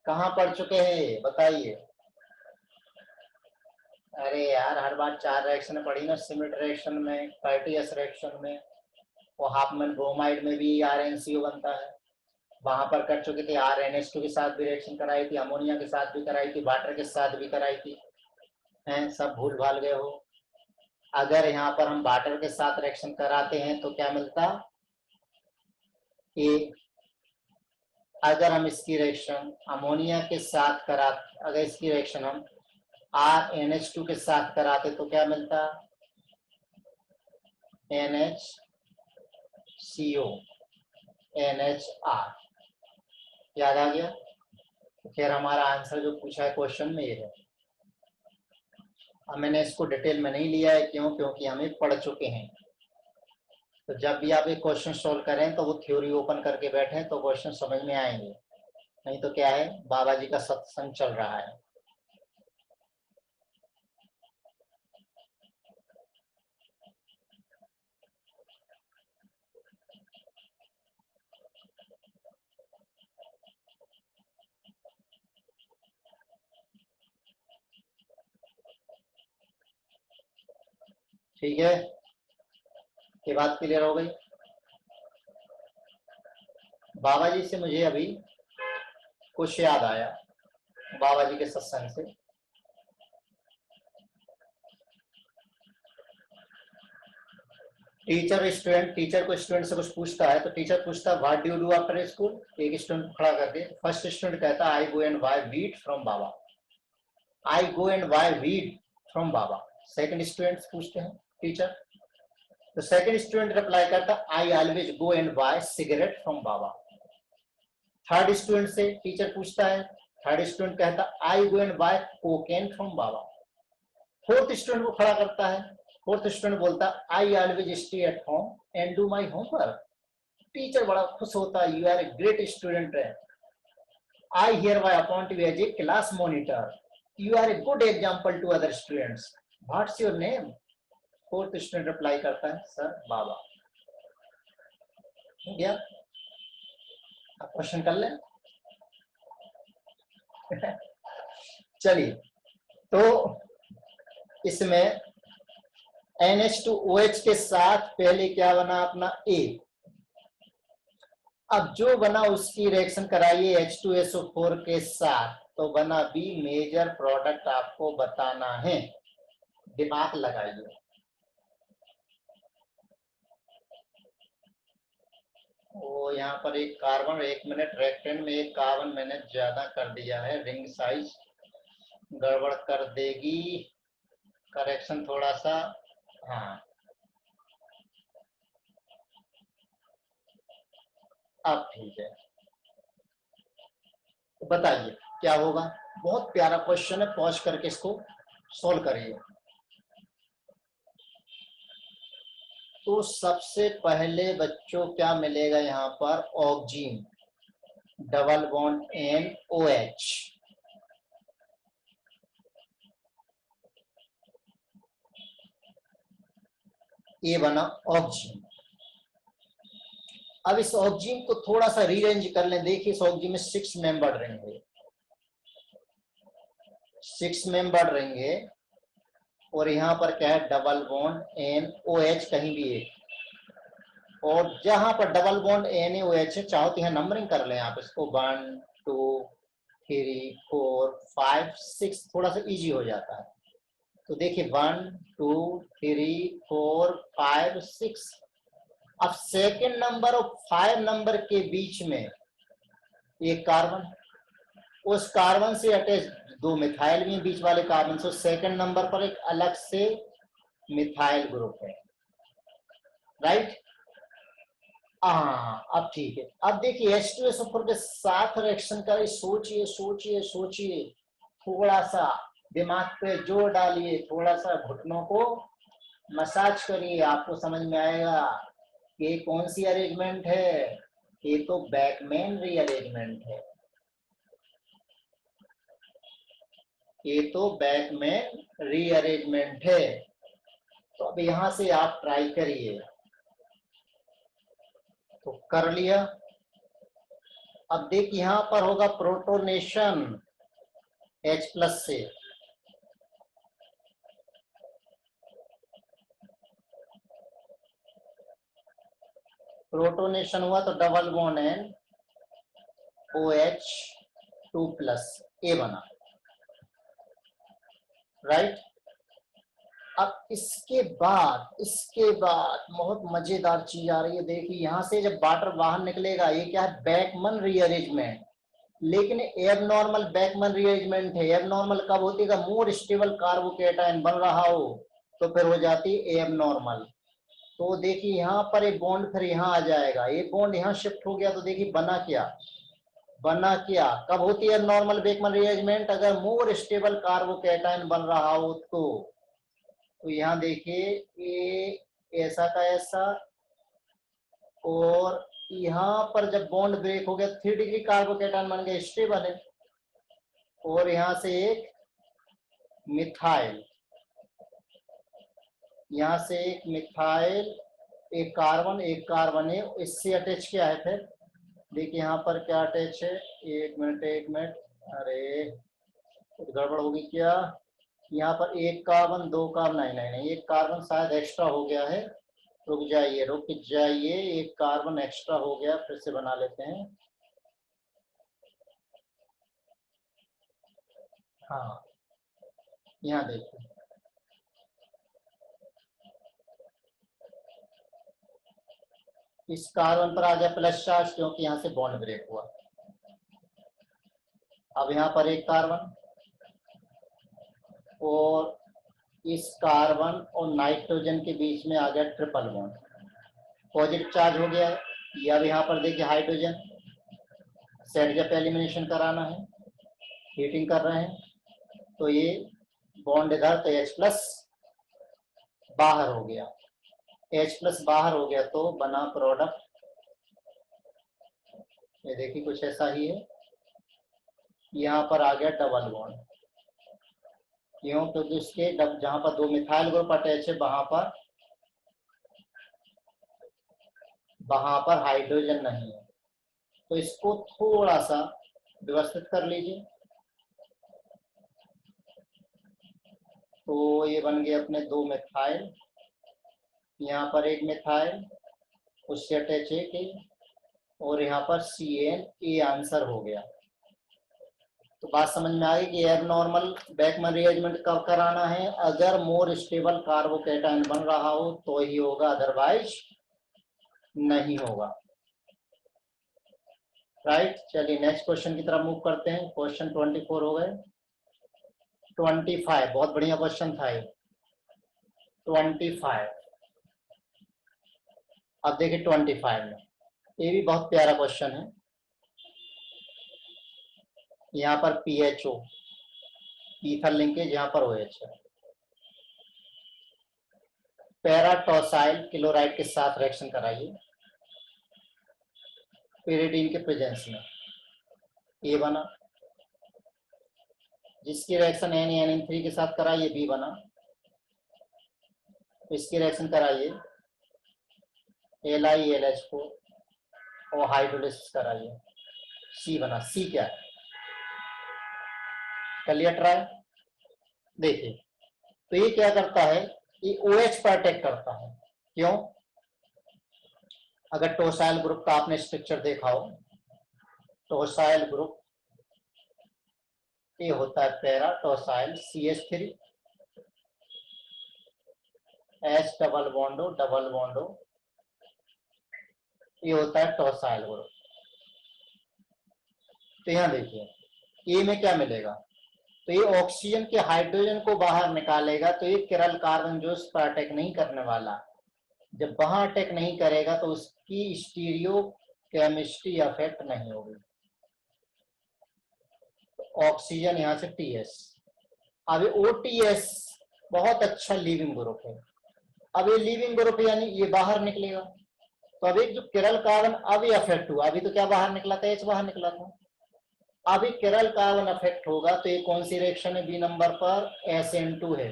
कहां पढ़ चुके हैं बताइए। अरे यार हर बार 4 रिएक्शन पढ़ी ना, सिमिट रिएक्शन में, कर्टियस रिएक्शन में, और हाफमन ब्रोमाइड में भी RnCO बनता है, वहां पर कर चुके थे। RnH2 के साथ भी रिएक्शन कराई थी, अमोनिया के साथ भी कराई थी, वाटर के साथ भी कराई थी, हैं सब भूल भाल गए हो। अगर यहाँ पर हम वाटर के साथ रिएक्शन कराते हैं तो क्या मिलता कि अगर हम इसकी रिएक्शन अमोनिया के साथ अगर इसकी रिएक्शन हम RNH2 के साथ कराते तो क्या मिलता, NHCO NHR। याद आ गया? तो फिर हमारा आंसर जो पूछा है क्वेश्चन में ये है। अब मैंने इसको डिटेल में नहीं लिया है, क्यों? क्योंकि हम एक पढ़ चुके हैं। तो जब भी आप एक क्वेश्चन सॉल्व करें तो वो थ्योरी ओपन करके बैठे तो क्वेश्चन समझ में आएंगे, नहीं तो क्या है, बाबा जी का सत्संग चल रहा है। ठीक है, ये बात क्लियर हो गई। बाबा जी से मुझे अभी कुछ याद आया, बाबा जी के सत्संग से। टीचर को स्टूडेंट से कुछ पूछता है तो टीचर पूछता है what do you do after school. एक स्टूडेंट खड़ा करके, फर्स्ट स्टूडेंट कहता है I go and buy wheat from Baba. I go and buy wheat from Baba. Second student पूछते हैं टीचर, तो सेकंड स्टूडेंट रिप्लाई करता I always go and buy cigarette from Baba. Third student से टीचर पूछता है, थर्ड स्टूडेंट कहता I go and buy cocaine from Baba. Fourth student को खड़ा करता है, फोर्थ स्टूडेंट बोलता I always stay at home and do my homework. Teacher बड़ा खुश होता है, you are a great student है, I hereby appoint you as a class monitor, you are a good example to other students, what's your name. Fourth student reply करता है सर बाबा। हो गया, आप क्वेश्चन कर लें। चलिए, तो इसमें NH2OH के साथ पहले क्या बना अपना A। अब जो बना उसकी रिएक्शन कराइए H2SO4 के साथ, तो बना B। मेजर प्रोडक्ट आपको बताना है, दिमाग लगाइए। वो यहाँ पर एक कार्बन, 1 मिनट, रेक्टेन में एक कार्बन मैंने ज्यादा कर दिया है, रिंग साइज गड़बड़ कर देगी, करेक्शन थोड़ा सा। हाँ, अब ठीक है, तो बताइए क्या होगा। बहुत प्यारा क्वेश्चन है, पॉज करके इसको सोल्व करिए। तो सबसे पहले बच्चों क्या मिलेगा यहाँ पर, ऑक्सीजन, डबल बॉन्ड NOH। ये बना ऑक्सीजन। अब इस ऑक्सीजन को थोड़ा सा रीअरेंज कर लें। देखिए इस ऑक्सीजन में 6 मेंबर रहेंगे, 6 मेंबर रहेंगे, और यहाँ पर क्या है, डबल बॉन्ड NOH कहीं भी एक। और जहां पर डबल बॉन्ड NaOH है, चाहो तो यहाँ नंबरिंग कर लें आप इसको, 1 2 3 4 5 6, थोड़ा सा इजी हो जाता है। तो देखिए 1 2 3 4 5 6। अब सेकंड नंबर और 5 नंबर के बीच में एक कार्बन, उस कार्बन से अटैच 2 मिथाइल भी बीच वाले कार्बन से, सेकंड नंबर पर एक अलग से मिथाइल ग्रुप है, राइट। हाँ, अब ठीक है। अब देखिए H2SO4 के साथ रिएक्शन करें, सोचिए सोचिए सोचिए, थोड़ा सा दिमाग पे जोर डालिए, थोड़ा सा घुटनों को मसाज करिए, आपको समझ में आएगा कि कौन सी अरेंजमेंट है। ये तो बैकमैन रीअरेंजमेंट है, ये तो बैकमैन रीअरेंजमेंट है। तो अब यहां से आप ट्राई करिए। तो कर लिया। अब देखिए यहां पर होगा प्रोटोनेशन H+ से, प्रोटोनेशन हुआ तो डबल बॉन्ड OH2+ A बना, राइट। अब इसके बाद बहुत मजेदार चीज आ रही है। देखिए यहां से जब वाटर बाहर निकलेगा, ये क्या है, बैकमैन रीअरेंजमेंट। लेकिन एब नॉर्मल बैकमन रीअरेंजमेंट है। एब नॉर्मल कब होती है? मोर स्टेबल कार्बोकेटायन बन रहा हो तो फिर हो जाती है एब नॉर्मल। तो देखिए यहाँ पर एक बॉन्ड फिर यहाँ आ जाएगा, एक बॉन्ड यहाँ शिफ्ट हो गया तो देखिए बना क्या, बना क्या, कब होती है नॉर्मल बेकमन रीअरेंजमेंट? अगर मोर स्टेबल कार्बोकेटायन बन रहा हो तो यहाँ देखिए ए ऐसा का ऐसा, और यहाँ पर जब बॉन्ड ब्रेक हो गया 3 डिग्री कार्बोकेटायन बन गया, स्टेबल है। और यहाँ से एक मिथाइल, यहाँ से एक मिथाइल, एक कार्बन है, इससे अटैच क्या है फिर? देखिए यहाँ पर क्या अटैच है, एक मिनट, अरे कुछ गड़बड़ होगी क्या? यहाँ पर एक कार्बन, दो कार्बन, नहीं, एक कार्बन शायद एक्स्ट्रा हो गया है। रुक जाइए, एक कार्बन एक्स्ट्रा हो गया, फिर से बना लेते हैं। हाँ, यहाँ देखिए, इस कार्बन पर आ गया प्लस चार्ज क्योंकि यहाँ से बॉन्ड ब्रेक हुआ। अब यहाँ पर एक कार्बन और इस कार्बन और नाइट्रोजन के बीच में आ गया ट्रिपल बॉन्ड, पॉजिटिव चार्ज हो गया है। ये अब यहाँ पर देखिए हाइड्रोजन सेट जब एलिमिनेशन कराना है, हीटिंग कर रहे हैं तो ये बॉन्ड इधर, तो H प्लस बाहर हो गया, H प्लस बाहर हो गया तो बना प्रोडक्ट, ये देखिए कुछ ऐसा ही है। यहाँ पर आ गया डबल बॉन्ड, क्यों? क्योंकि उसके जहां पर दो मिथाइल ग्रुप अटैच है वहां पर हाइड्रोजन नहीं है, तो इसको थोड़ा सा व्यवस्थित कर लीजिए। तो ये बन गए अपने दो मिथाइल, यहाँ पर एक मिथाइल उससे अटैच है कि, और यहाँ पर CN, ये आंसर हो गया। तो बात समझ में आ गई कि एब नॉर्मल बैकमन रीअरेंजमेंट कब कराना है? अगर मोर स्टेबल कार्बोकेटायन बन रहा हो तो ही होगा, अदरवाइज नहीं होगा। राइट, चलिए नेक्स्ट क्वेश्चन की तरफ मूव करते हैं। क्वेश्चन 24 हो गए, 25 बहुत बढ़िया क्वेश्चन था ये। 25, अब देखिए 25 में ये भी बहुत प्यारा क्वेश्चन है। यहाँ पर PHO, ईथर लिंकेज, यहाँ पर OH है। पैराटोसाइल क्लोराइड के साथ रिएक्शन कराइए पेरिडीन के प्रेजेंस में, ए बना। जिसकी रिएक्शन NaNH3 के साथ कराइए, बी बना। इसकी रिएक्शन कराइए LiLH4 और हाइड्रोलिसिस कराइए, सी बना। सी क्या है? कर लिया ट्राई। देखिए तो ये क्या करता है, ये OH पर अटैक करता है। क्यों? अगर टोसाइल ग्रुप का आपने स्ट्रक्चर देखा हो, टोसाइल ग्रुप ये होता है पैराटोसाइल, CH3 H डबल बॉन्डो, ये होता है टोसाइल ग्रुप। तो यहाँ देखिए ए में क्या मिलेगा, तो ये ऑक्सीजन के हाइड्रोजन को बाहर निकालेगा, तो ये किरल कार्बन जो उस पर अटैक नहीं करने वाला, जब वहां अटैक नहीं करेगा तो उसकी स्टीरियो केमिस्ट्री अफेक्ट नहीं होगी। तो ऑक्सीजन यहाँ से TS, अब OTS बहुत अच्छा लिविंग ग्रुप है। अब ये लिविंग ग्रुप यानी ये बाहर निकलेगा, तो अब एक जो किरल कार्बन अब ये अफेक्ट हुआ, अभी तो क्या बाहर निकला था, H बाहर निकला था। अभी किरल कार्बन अफेक्ट होगा तो ये कौन सी रिएक्शन है? बी नंबर पर SN2 है,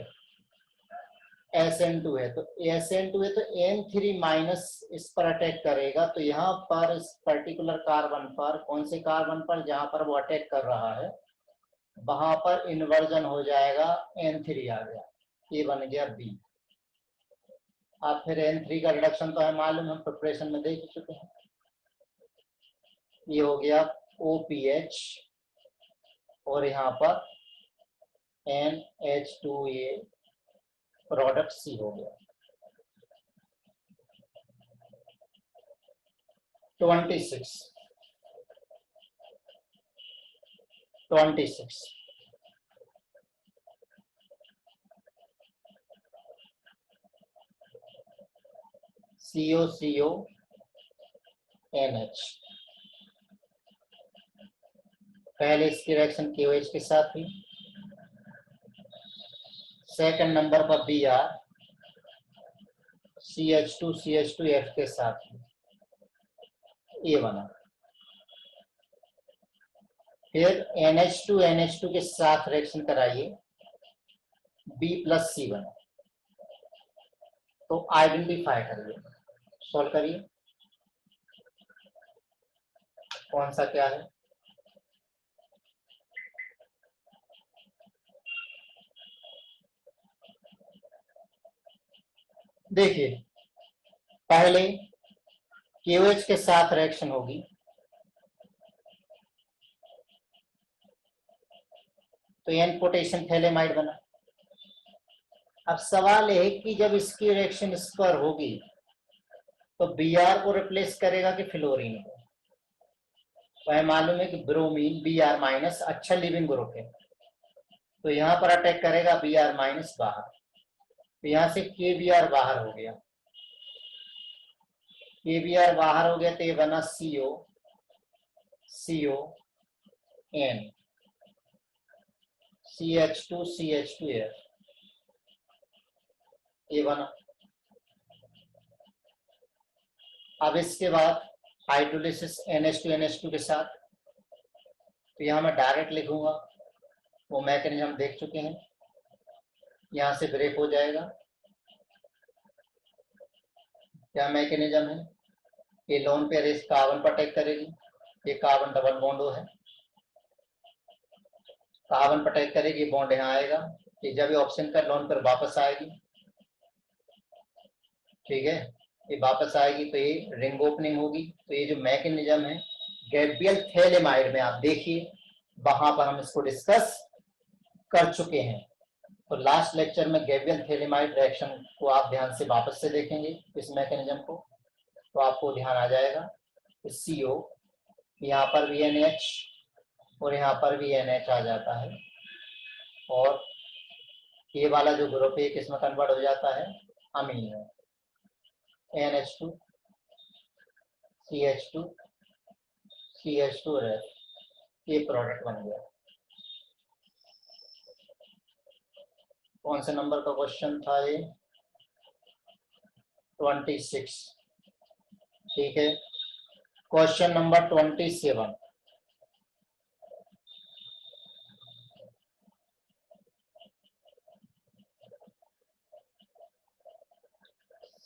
SN2 है, तो SN2 है तो N3 माइनस इस पर अटैक करेगा, तो यहाँ पर इस पर्टिकुलर कार्बन पर, कौन से कार्बन पर जहां पर वो अटैक कर रहा है वहां पर इन्वर्जन हो जाएगा, N3 आ गया, ये बन गया बी। अब फिर N3 का रिडक्शन तो है मालूम, हम प्रिपरेशन में देख चुके हैं। ये हो गया OPH और यहाँ पर NH2A, प्रोडक्ट सी हो गया। 26, 26 COCONH। पहले इसकी रिएक्शन KOH के साथ हुई, सेकंड नंबर पर Br CH2CH2F के साथ हुई, ये बना। फिर NH2NH2 के साथ रिएक्शन कराइए, B+C बना। तो आइडेंटिफाई करिए, सॉल्व करिए कौन सा क्या है। देखिए पहले KOH के साथ रिएक्शन होगी तो N पोटेशियम थैलेमाइड बना। अब सवाल है कि जब इसकी रिएक्शन इस पर होगी तो Br को रिप्लेस करेगा कि फ्लोरीन को। तो हमें मालूम है कि ब्रोमीन Br- अच्छा लिविंग ग्रुप है, तो यहां पर अटैक करेगा Br- बाहर, तो यहां से KBr बाहर हो गया, KBr बाहर हो गया तो ये बना COCON CH2CH2F, ये बना। अब इसके बाद हाइड्रोलिसिस NH2NH2 के साथ, तो यहां मैं डायरेक्ट लिखूंगा, वो मैकेनिज्म देख चुके हैं। यहां से ब्रेक हो जाएगा, क्या मैकेनिज्म है, ये लोन पेयर इस कार्बन पर अटैक करेगी, ये कार्बन डबल बॉन्ड है, कार्बन पर अटैक करेगी, बॉन्ड यहाँ आएगा, ये जब ये ऑप्शन का लोन पर वापस आएगी, ठीक है, ये वापस आएगी तो ये रिंग ओपनिंग होगी। तो ये जो मैकेनिज्म है गैब्रियल थैलेमाइड में, आप देखिए वहां पर हम इसको डिस्कस कर चुके हैं। तो लास्ट लेक्चर में गैब्रियल थैलेमाइड रिएक्शन को आप ध्यान से वापस से देखेंगे इस मैकेनिज्म को, तो आपको ध्यान आ जाएगा। CO यहाँ पर भी NH और यहाँ पर भी NH आ जाता है, और ये वाला जो ग्रुप है किसमें कन्वर्ट हो जाता है, अमीन में, NH2 CH2 CH2 ये प्रोडक्ट बन गया। कौन से नंबर का क्वेश्चन था ये, 26, ठीक है। क्वेश्चन नंबर 27,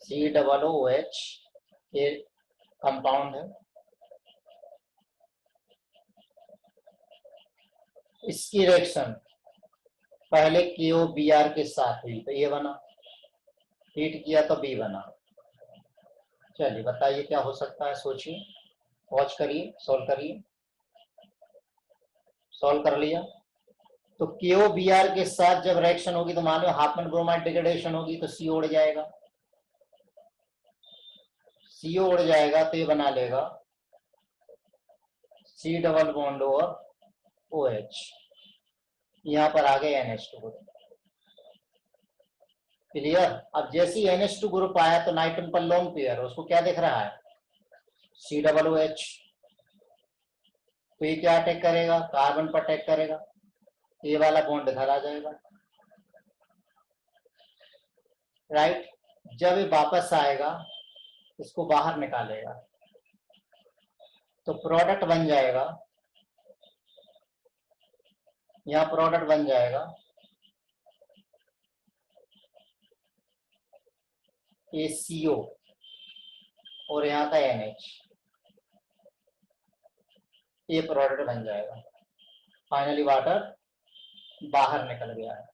COOH ये कंपाउंड है, इसकी रिएक्शन पहले KOBr के साथ हुई तो ये बना, हीट किया तो B बना। चलिए बताइए क्या हो सकता है, सोचिए, वॉच करिए, सॉल्व करिए। सॉल्व कर लिया तो KOBr के साथ जब रिएक्शन होगी तो मान लो हाफमैन ब्रोमाइड डिग्रेडेशन होगी तो CO उड़ जाएगा, CO उड़ जाएगा तो ये बना लेगा C डबल बॉन्ड और OH, यहाँ पर आ गए NH2 ग्रुप। क्लियर। अब जैसे ही NH2 ग्रुप आया तो नाइट्रोजन पर लोन पेयर, उसको क्या दिख रहा है, COOH, तो ये क्या अटैक करेगा, कार्बन पर अटैक करेगा, ये वाला बॉन्ड इधर आ जाएगा, राइट। जब ये वापस आएगा इसको बाहर निकालेगा तो प्रोडक्ट बन जाएगा, यहाँ प्रोडक्ट बन जाएगा ये CO और यहाँ का NH, ये प्रोडक्ट बन जाएगा। फाइनली वाटर बाहर निकल गया है।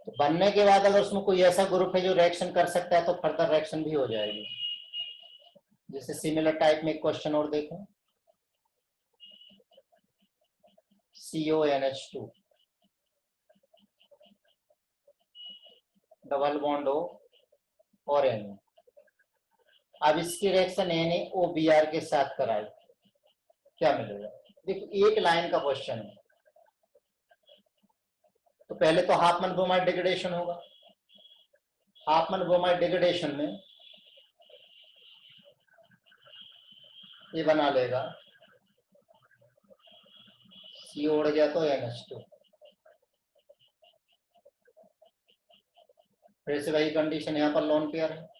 तो बनने के बाद अगर उसमें कोई ऐसा ग्रुप है जो रिएक्शन कर सकता है तो फर्दर रिएक्शन भी हो जाएगी। जैसे सिमिलर टाइप में एक क्वेश्चन और देखें, CONH2 डबल बॉन्ड O और N, अब इसकी रिएक्शन NaOBr के साथ कराई, क्या मिलेगा? देखो एक लाइन का क्वेश्चन है, तो पहले तो हाफमैन ब्रोमाइड डिग्रेडेशन होगा। हाफमैन ब्रोमाइड डिग्रेडेशन में ये बना लेगा, सी उड़ गया तो NH2, फिर से वही कंडीशन, यहाँ पर लोन पेयर है।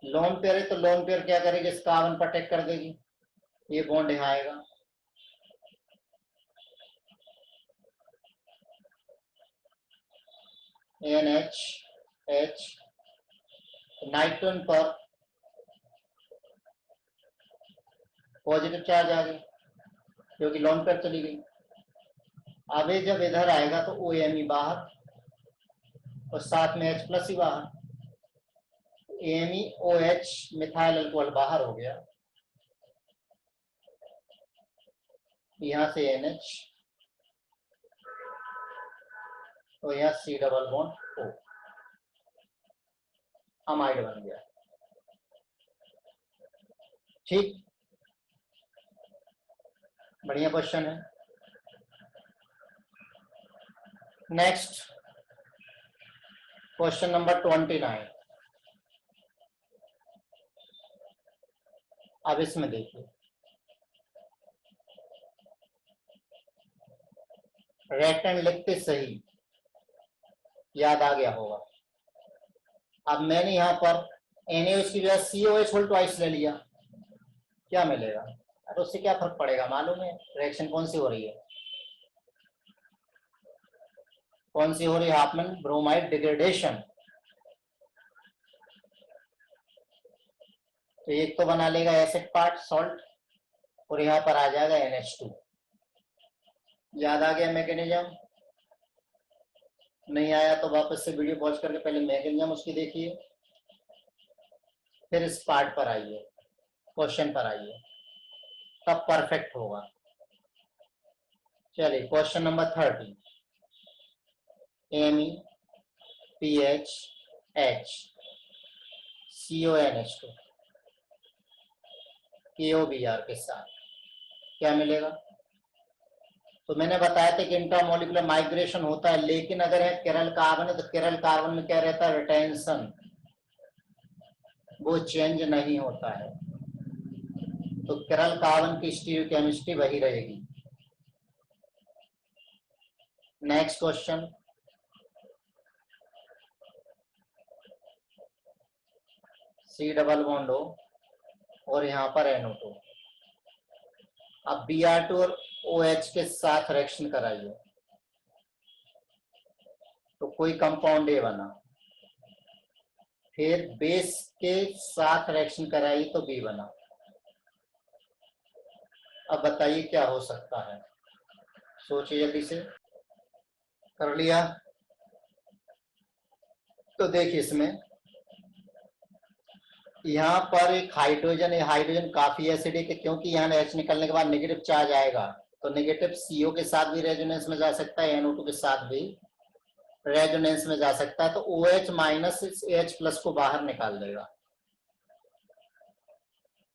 लोन पेयर है तो लोन पेयर क्या करेगी, इस कार्बन पर अटैक कर देगी, ये बॉन्ड यहाँ आएगा, NH नाइट्रोजन पर पॉजिटिव चार्ज आ गई क्योंकि लोन पेयर चली गई। अब ये जब इधर आएगा तो OMe बाहर और साथ में H+ ही बाहर, AMeOH मिथाइल अल्कोहल बाहर हो गया, यहां से NH तो यहाँ C double bond O, amide बन गया। ठीक, बढ़िया क्वेश्चन है। Next question number 29। अब इसमें देखिए, रेक्टेंड लिखते सही याद आ गया होगा। अब मैंने यहां पर NaOH की जगह COH होल ट्वाइस ले लिया, क्या मिलेगा? अरे उससे क्या फर्क पड़ेगा, मालूम है रिएक्शन कौन सी हो रही है? कौन सी हो रही है? Hopman bromide degradation. तो एक तो बना लेगा एसिड पार्ट सॉल्ट और यहाँ पर आ जाएगा NH2। याद आ गया मैकेनिज्म? नहीं आया तो वापस से वीडियो पॉज करके पहले मैकेनिज्म उसकी देखिए, फिर इस पार्ट पर आइए, क्वेश्चन पर आइए, तब परफेक्ट होगा। चलिए question number 30। MEPHH CONH2 KOBr के साथ क्या मिलेगा? तो मैंने बताया था कि इंट्रामोलिकुलर माइग्रेशन होता है, लेकिन अगर है किरल कार्बन है तो किरल कार्बन में क्या रहता है? रिटेंशन, वो चेंज नहीं होता है, तो किरल कार्बन की स्टीरियोकेमिस्ट्री वही रहेगी। Next question, C double bond O और यहाँ पर NO2। अब Br2 और OH के साथ रिएक्शन कराइए तो कोई कंपाउंड A बना, फिर बेस के साथ रिएक्शन कराइए तो B बना। अब बताइए क्या हो सकता है, सोचिए जल्दी से। कर लिया? तो देखिए इसमें यहाँ पर एक हाइड्रोजन है, हाइड्रोजन काफी एसिडिक है क्योंकि यहाँ H निकलने के बाद नेगेटिव चार्ज आएगा, तो नेगेटिव CO के साथ भी रेजोनेंस में जा सकता है, NO2 के साथ भी रेजोनेंस में जा सकता है, तो OH माइनस इस H+ को बाहर निकाल देगा,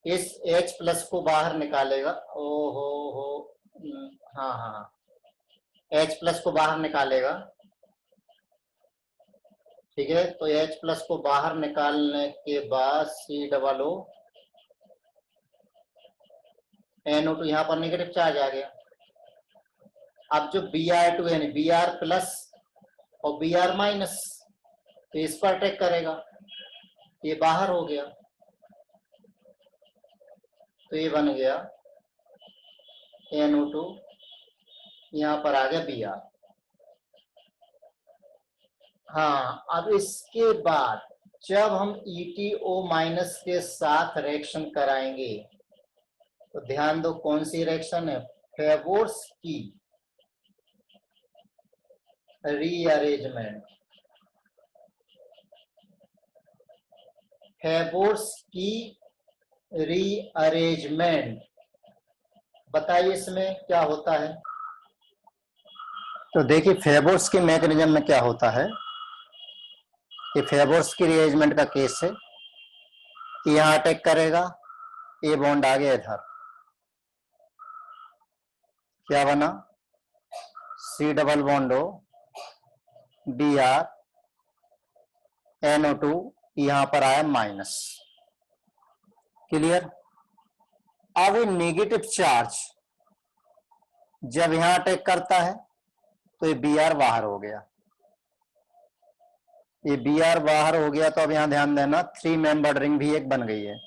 इस H+ को बाहर निकालेगा। ओ हो, हाँ हाँ, H+ को बाहर निकालेगा, ठीक है। तो H+ को बाहर निकालने के बाद C डबल O NO2, यहाँ पर नेगेटिव चार्ज आ गया। अब जो Br2 है, Br+ और Br-, तो इस पर अटैक करेगा, ये बाहर हो गया, तो ये बन गया NO2, यहाँ पर आ गया Br। हाँ, अब इसके बाद जब हम ETO- के साथ रिएक्शन कराएंगे तो ध्यान दो कौन सी रिएक्शन है? फेबोर्स की रीअरेंजमेंट, फेबोर्स की रीअरेंजमेंट। बताइए इसमें क्या होता है? तो देखिए फेबोर्स के मैकेनिज्म में क्या होता है कि फेबोर्स की रीअरेंजमेंट का केस है, यहां अटैक करेगा, ए बॉन्ड आ गया इधर, क्या बना, सी डबल बॉन्ड हो, बी आर NO2, यहां पर आया माइनस। क्लियर। अब ये नेगेटिव चार्ज जब यहां अटैक करता है तो ये बी आर बाहर हो गया, ये बी आर बाहर हो गया। तो अब यहां ध्यान देना, 3 मेंबर्ड रिंग भी एक बन गई है।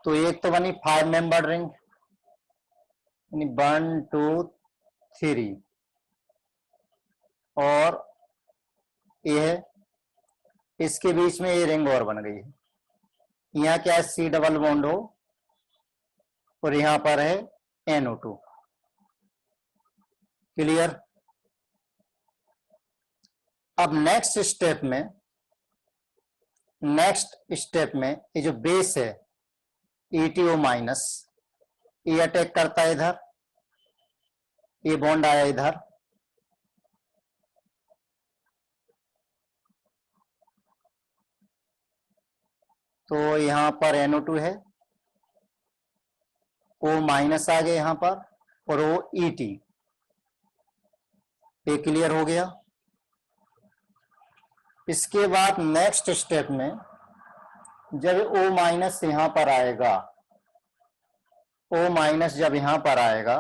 तो एक तो बनी 5 मेंबर्ड रिंग, 1 2 3, और ये है, इसके बीच में ये रिंग और बन गई है। यहाँ क्या है, सी डबल बॉन्ड हो, और यहां पर है NO2। क्लियर। अब नेक्स्ट स्टेप में ये जो बेस है ETO माइनस, ये अटैक करता है इधर, ये बॉन्ड आया इधर, तो यहां पर NO2 है, O माइनस आ गया यहां पर, और वो ET, ये क्लियर हो गया। इसके बाद नेक्स्ट स्टेप में जब O माइनस यहां पर आएगा, O माइनस जब यहां पर आएगा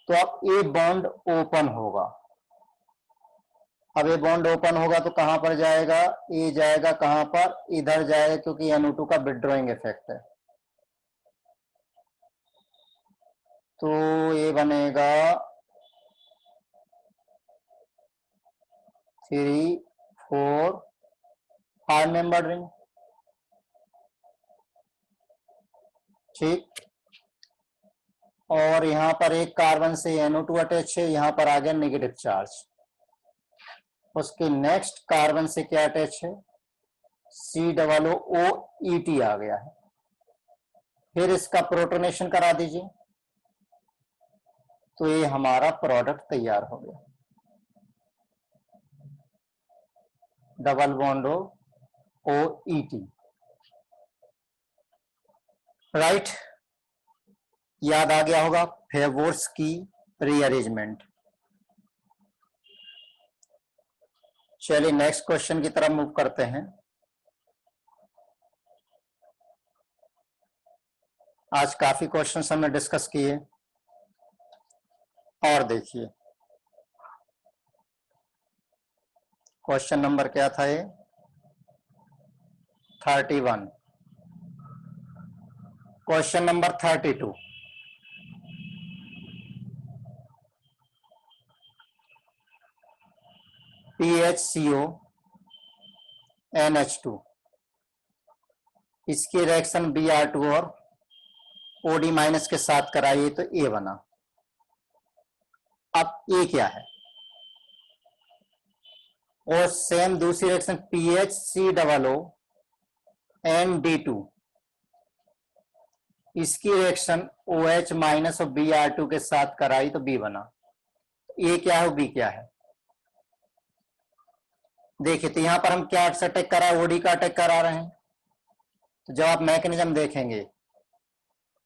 तो अब ये बॉन्ड ओपन होगा। अब ये बॉन्ड ओपन होगा तो कहां पर जाएगा, ये जाएगा कहां पर, इधर जाएगा, क्योंकि NO2 का विथड्रॉइंग इफेक्ट है। तो ये बनेगा 3 4 5 मेंबर रिंग। ठीक। और यहां पर एक कार्बन से NO2 अटैच है, यहां पर आ गया नेगेटिव चार्ज। उसके नेक्स्ट कार्बन से क्या अटैच है, COOET आ गया है। फिर इसका प्रोटोनेशन करा दीजिए, तो ये हमारा प्रोडक्ट तैयार हो गया, डबल बॉन्ड OET। राइट, याद आ गया होगा फेवोर्स की रीअरेंजमेंट। चलिए नेक्स्ट क्वेश्चन की तरफ मूव करते हैं। आज काफी क्वेश्चंस हमने डिस्कस किए, और देखिए क्वेश्चन नंबर क्या था, ये 31। क्वेश्चन नंबर 32, PHCO NH2, इसकी रिएक्शन Br2 और OD माइनस के साथ कराइए तो A बना। अब A क्या है, और सेम दूसरी रिएक्शन PHCOO ND2, इसकी रिएक्शन OH माइनस और Br2 के साथ कराई तो B बना। A क्या है, B क्या है, देखिए। तो यहां पर हम क्या अटैक करा, OD का अटैक करा रहे हैं। तो जब आप मैकेनिज्म देखेंगे,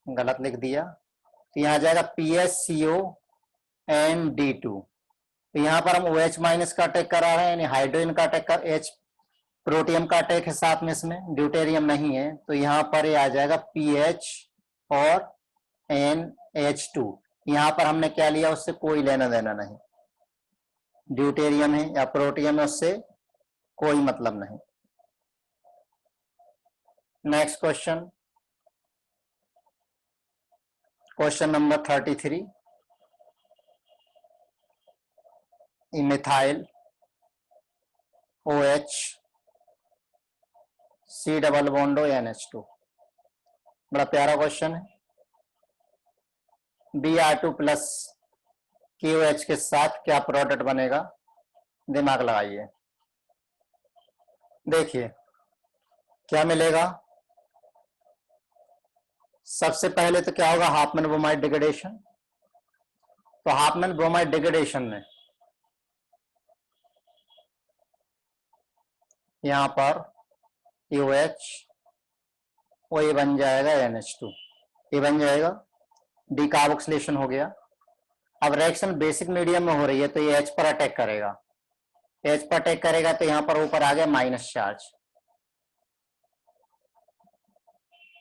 गलत लिख दिया, तो यहां जाएगा PHCO ND2। तो यहां पर हम OH माइनस का अटैक करा रहे हैं, यानी हाइड्रोजन का अटैक कर, H प्रोटियम का अटैक है साथ में, इसमें ड्यूटेरियम नहीं है। तो यहां पर ये आ जाएगा PH और NH2। यहां पर हमने क्या लिया, उससे कोई लेना देना नहीं, ड्यूटेरियम है या प्रोटियम है, उससे कोई मतलब नहीं। Next question, question number 33, methyl OH C double बॉन्डो NH2, बड़ा प्यारा क्वेश्चन है। Br2 प्लस KOH के साथ क्या प्रोडक्ट बनेगा, दिमाग लगाइए। देखिए क्या मिलेगा, सबसे पहले तो क्या होगा, हाफमैन ब्रोमाइड डिग्रेडेशन। तो हाफमैन ब्रोमाइड डिग्रेडेशन में यहाँ पर OH, और ये बन जाएगा NH2, ये बन जाएगा डिकार्बोक्सिलेशन हो गया। अब रिएक्शन बेसिक मीडियम में हो रही है तो ये H पर अटैक करेगा, H पर अटैक करेगा तो यहाँ पर ऊपर आ गया माइनस चार्ज,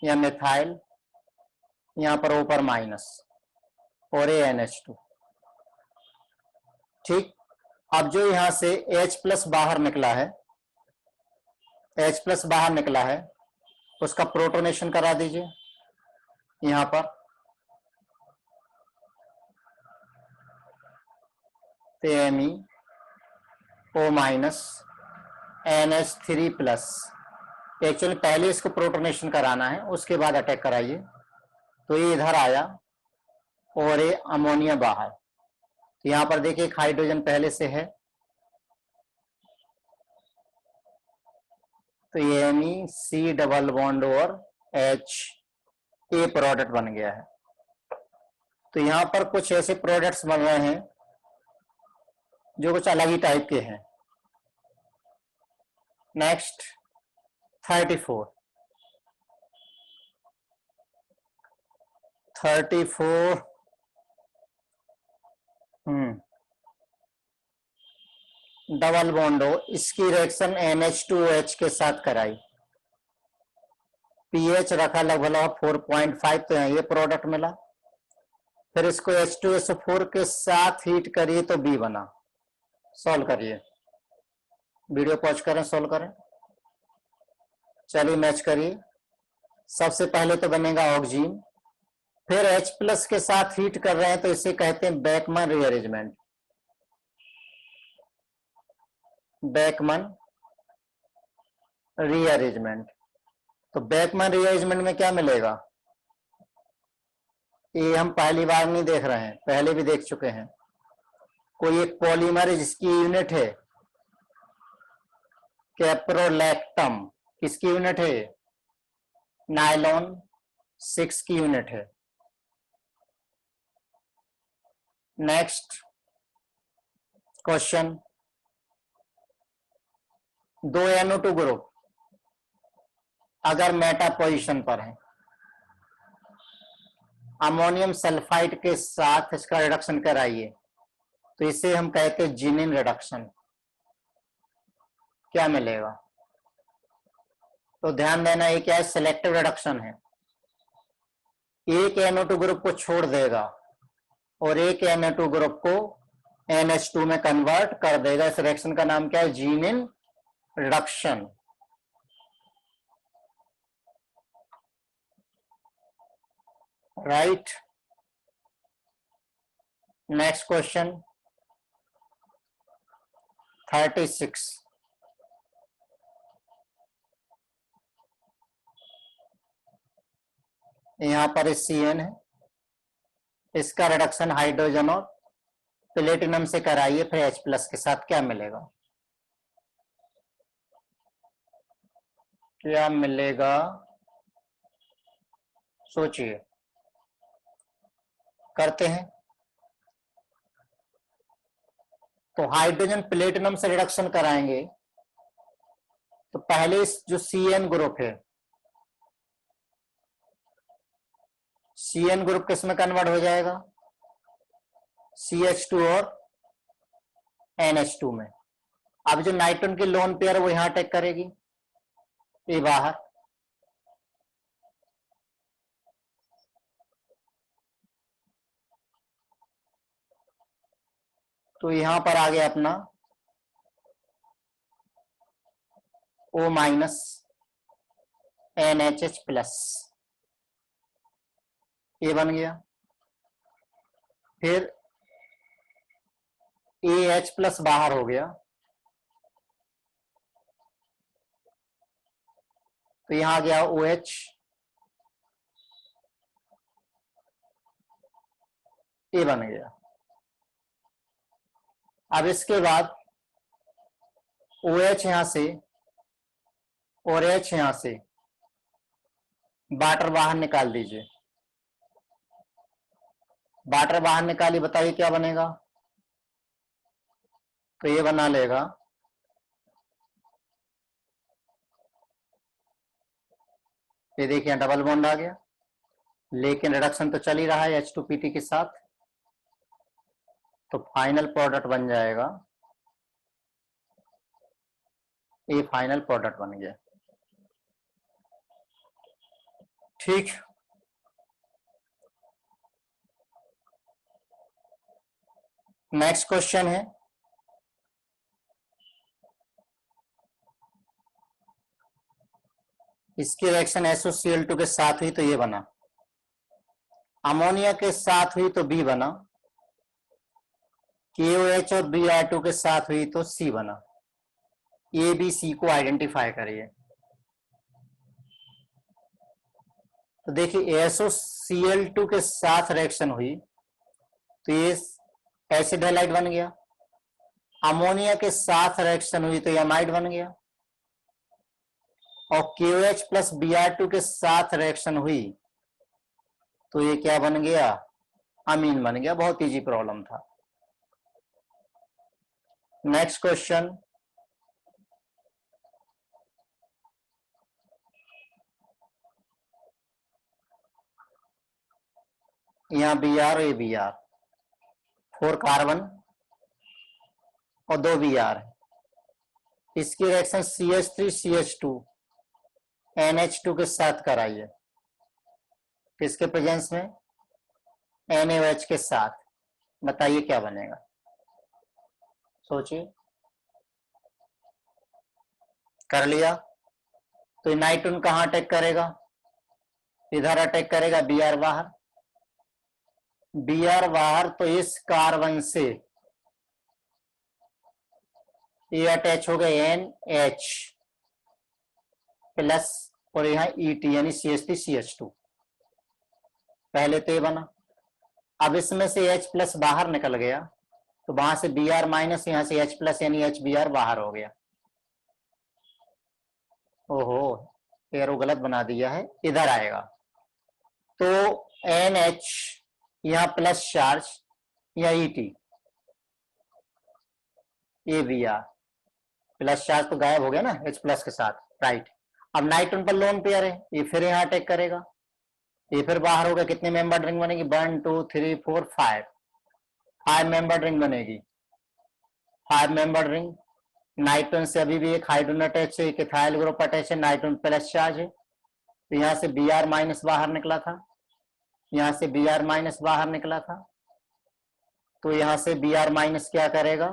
या मिथाइल, यहाँ पर ऊपर माइनस, और ये NH2। ठीक, अब जो यहां से H प्लस बाहर निकला है, H प्लस बाहर निकला है, उसका प्रोटोनेशन करा दीजिए यहां पर। MeO minus NH3 plus, actually पहले इसको प्रोटोनेशन कराना है, उसके बाद अटैक कराइए। तो ये इधर आया और ये अमोनिया बाहर। तो यहां पर देखिए एक हाइड्रोजन पहले से है, तो ये Me डबल बॉन्ड और H, ए प्रोडक्ट बन गया है। तो यहां पर कुछ ऐसे प्रोडक्ट्स बन रहे हैं जो कुछ अलग ही टाइप के हैं। नेक्स्ट 34 डबल बॉन्ड हो, इसकी रिएक्शन NH2OH के साथ कराई, pH रखा लगभग 4.5, तो यहाँ ये प्रोडक्ट मिला। फिर इसको H2SO4 के साथ हीट करिए तो B बना। सॉल्व करिए, वीडियो पॉज करें, सॉल्व करें। चलिए मैच करिए। सबसे पहले तो बनेगा ऑक्सीजन, फिर H प्लस के साथ हीट कर रहे हैं तो इसे कहते हैं बेकमन रीअरेंजमेंट। बेकमन रीअरेंजमेंट, तो बेकमन रीअरेंजमेंट में क्या मिलेगा? ये हम पहली बार नहीं देख रहे हैं, पहले भी देख चुके हैं। कोई एक पॉलीमर जिसकी यूनिट है कैप्रोलैक्टम, किसकी यूनिट है? नायलॉन 6 की यूनिट है। नेक्स्ट क्वेश्चन, 2 NO2 ग्रुप अगर मेटा पोजीशन पर है, अमोनियम सल्फाइड के साथ इसका रिडक्शन कराइए तो इसे हम कहते हैं जिनिन रिडक्शन। क्या मिलेगा? तो ध्यान देना, ये क्या है? सिलेक्टिव रिडक्शन है। एक NO2 ग्रुप को छोड़ देगा और एक NO2 ग्रुप को NH2 में कन्वर्ट कर देगा। इस रिएक्शन का नाम क्या है? जिनिन रिडक्शन। राइट। नेक्स्ट क्वेश्चन 36, यहां पर CN है, इसका रिडक्शन हाइड्रोजन और प्लेटिनम से कराइए, फिर H प्लस के साथ क्या मिलेगा? क्या मिलेगा? सोचिए, करते हैं। तो हाइड्रोजन प्लेटिनम से रिडक्शन कराएंगे तो पहले जो CN ग्रुप है, CN ग्रुप किस में कन्वर्ट हो जाएगा? CH2 और NH2 में। अब जो नाइट्रोजन की लोन पेयर वो यहां अटैक करेगी, ये बाहर, तो यहां पर आ गया अपना O माइनस NHH प्लस, ये बन गया। फिर AH प्लस बाहर हो गया, तो यहां आ गया OH, ये बन गया। अब इसके बाद OH यहां से और H यहां से वाटर बाहर निकाल दीजिए। वाटर बाहर निकाली, बताइए क्या बनेगा? तो ये बना लेगा ये देखिए डबल बॉन्ड आ गया, लेकिन रिडक्शन तो चल ही रहा है H2PT के साथ, तो फाइनल प्रोडक्ट बन जाएगा, ये फाइनल प्रोडक्ट बन गया। ठीक, नेक्स्ट क्वेश्चन है, इसकी रिएक्शन SOCl2 के साथ हुई तो ये बना, अमोनिया के साथ हुई तो B बना, KOH और Br2 के साथ हुई तो C बना। ए बी सी को आइडेंटिफाई करिए। तो देखिए SOCl2 के साथ रिएक्शन हुई तो ये एसिड हैलाइड बन गया, अमोनिया के साथ रिएक्शन हुई तो एमाइड बन गया, और KOH प्लस Br2 के साथ रिएक्शन हुई तो ये क्या बन गया, अमीन बन गया। बहुत इजी प्रॉब्लम था। नेक्स्ट क्वेश्चन, यहां Br और ये Br, 4 कार्बन और 2 Br है। इसकी रिएक्शन CH3CH2 NH2 के साथ कराइए, किसके प्रेजेंस में, NaOH के साथ। बताइए क्या बनेगा, सोचिए। कर लिया, तो नाइट्रोजन कहां अटैक करेगा, इधर अटैक करेगा, Br बाहर, Br बाहर, तो इस कार्बन से ये अटैच हो गया NH प्लस और यहां ET यानी CH3CH2, पहले तो ये बना। अब इसमें से H प्लस बाहर निकल गया तो वहां से Br माइनस, यहां से H प्लस यानी HBr बाहर हो गया। ओहो, एरो गलत बना दिया है, इधर आएगा तो NH यहां प्लस चार्ज या ET, ये Br प्लस चार्ज तो गायब हो गया ना H प्लस के साथ, राइट। अब नाइट्रोजन पर लोन पेयर है, ये फिर यहां अटैक करेगा, ये फिर बाहर होगा। कितने मेंबर रिंग बनेगी, 1 2 3 4 5, 5 मेंबर रिंग बनेगी, 5 मेंबर रिंग। नाइट्रोजन से अभी भी एक हाइड्रोजन अटैच है, एक इथाइल ग्रुप अटैच है, नाइट्रोजन प्लस चार्ज है, तो यहां से Br माइनस बाहर निकला था, यहां से Br माइनस बाहर निकला था, तो यहां से Br माइनस क्या करेगा,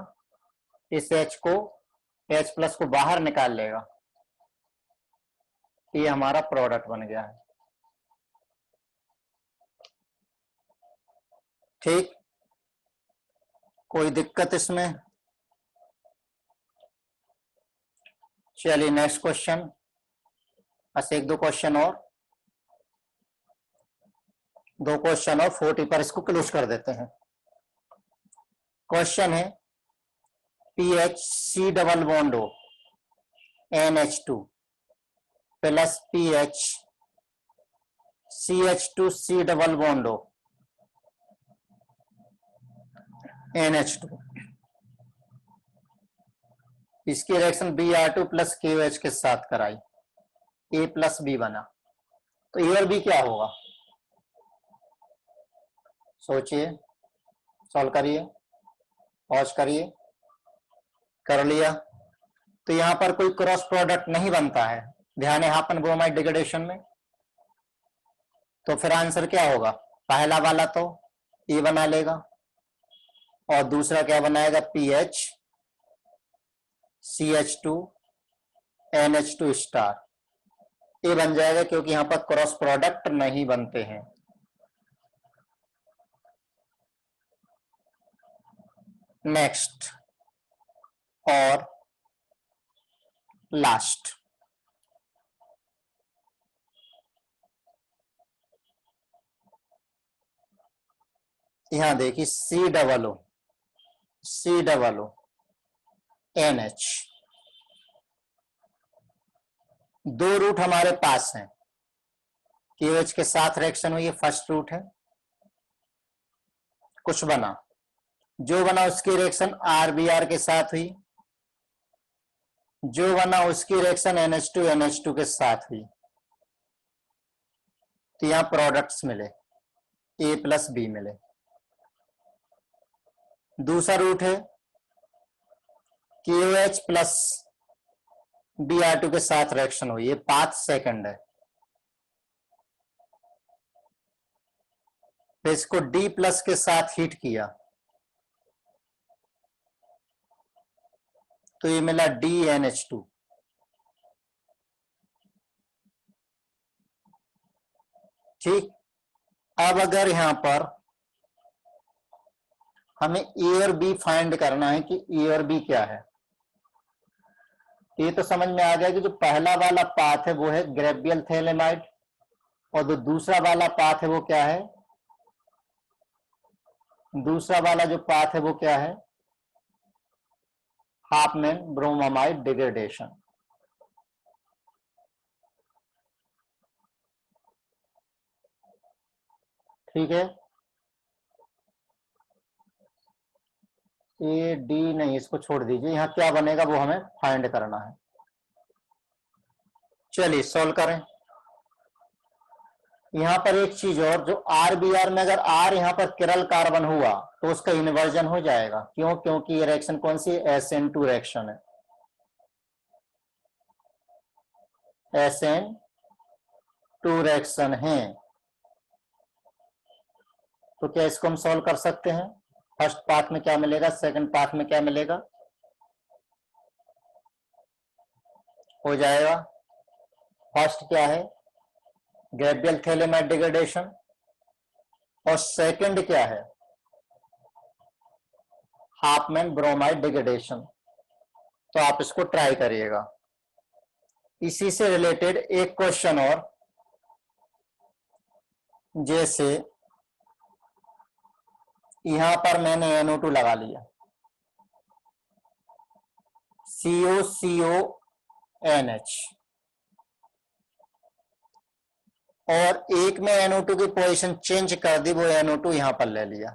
इस H को, H प्लस को बाहर निकाल लेगा। ये हमारा प्रोडक्ट बन गया है। ठीक, कोई दिक्कत इसमें? चलिए नेक्स्ट क्वेश्चन, बस एक दो क्वेश्चन और, 2 क्वेश्चन और 40 पर इसको क्लोज कर देते हैं। क्वेश्चन है PHC double bond O NH2 plus PH CH2C double bond O NH2, इसकी रिएक्शन Br2 प्लस KOH के साथ कराई, A प्लस B बना, तो A और B क्या होगा, सोचिए, सॉल्व करिए, पॉज करिए। कर लिया, तो यहां पर कोई क्रॉस प्रोडक्ट नहीं बनता है, ध्यान है हाफन ब्रोमाइड डिग्रेडेशन में। तो फिर आंसर क्या होगा, पहला वाला तो ये बना लेगा और दूसरा क्या बनाएगा, PH CH2 NH2 स्टार, ये बन जाएगा, क्योंकि यहां पर क्रॉस प्रोडक्ट नहीं बनते हैं। नेक्स्ट और लास्ट, यहां देखिए C double O NH, 2 route हमारे पास हैं, KOH के साथ रिएक्शन हुई है, फर्स्ट रूट है, कुछ बना, जो बना उसकी रिएक्शन RBr के साथ हुई, जो बना उसकी रिएक्शन NH2 NH2 के साथ हुई, तो यहाँ प्रोडक्ट्स मिले, ए प्लस बी मिले। दूसरा रूट है KOH प्लस Br2 के साथ रिएक्शन हुई, ये 5 सेकंड है। फिर इसको D प्लस के साथ हीट किया तो ये मिला DNH2। ठीक, अब अगर यहां पर हमें ए और बी फाइंड करना है कि ए और बी क्या है, ये तो समझ में आ गया कि जो पहला वाला पाथ है वो है ग्रेवियल थैलेमाइड, और जो दूसरा वाला पाथ है वो क्या है, दूसरा वाला जो पाथ है वो क्या है, हाफमैन ब्रोमामाइड डिग्रेडेशन। ठीक है, ए डी नहीं, इसको छोड़ दीजिए, यहां क्या बनेगा वो हमें फाइंड करना है। चलिए सॉल्व करें। यहां पर एक चीज और, जो RBr में अगर R यहां पर किरल कार्बन हुआ तो उसका इन्वर्जन हो जाएगा। क्यों? क्योंकि ये रिएक्शन कौन सी है, SN2 रिएक्शन है, SN2 रिएक्शन है। तो क्या इसको हम सॉल्व कर सकते हैं? फर्स्ट पाथ में क्या मिलेगा, सेकंड पाथ में क्या मिलेगा, हो जाएगा। फर्स्ट क्या है, ग्रेवियल थैलेमाइड डिग्रेडेशन, और सेकंड क्या है, हाफमैन ब्रोमाइड डिग्रेडेशन। तो आप इसको ट्राई करिएगा। इसी से रिलेटेड एक क्वेश्चन और, जैसे यहां पर मैंने NO2 लगा लिया, COCONH, और एक में NO2 की पोजीशन चेंज कर दी, वो NO2 यहां पर ले लिया।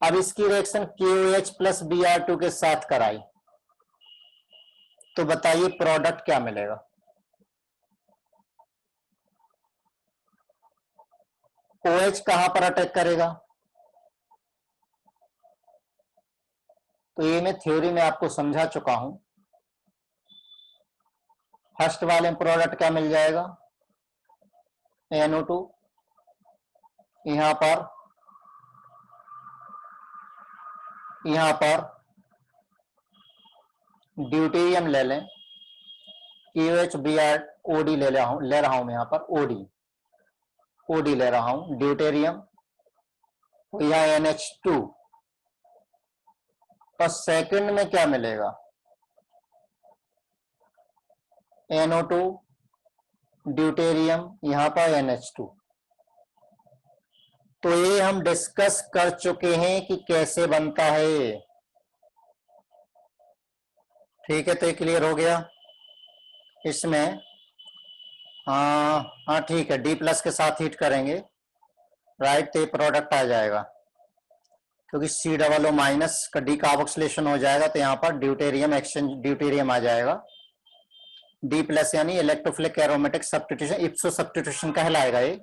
अब इसकी रिएक्शन KOH प्लस Br2 के साथ कराई तो बताइए प्रोडक्ट क्या मिलेगा। OH कहां पर अटैक करेगा, तो ये मैं थ्योरी में आपको समझा चुका हूं। फर्स्ट वाले प्रोडक्ट क्या मिल जाएगा, NO2, यहां पर ड्यूटेरियम ले लें, KOH Br OD ले रहा हूं मैं, यहां पर OD ले रहा हूं, ड्यूटेरियम, यहां NH2। और सेकंड में क्या मिलेगा, NO2 ड्यूटेरियम, यहां पर NH2। तो ये हम डिस्कस कर चुके हैं कि कैसे बनता है। ठीक है, तो ये क्लियर हो गया। इसमें हाँ ठीक है, D प्लस के साथ हीट करेंगे, राइट, तो ये प्रोडक्ट आ जाएगा, क्योंकि C माइनस का डी कार्बोक्सिलेशन हो जाएगा, तो यहाँ पर ड्यूटेरियम एक्सचेंज, ड्यूटेरियम आ जाएगा। D प्लस यानी इलेक्ट्रोफिलिक एरोमेटिक सब्स्टिट्यूशन, इप्सो सब्स्टिट्यूशन कहलाएगा, ये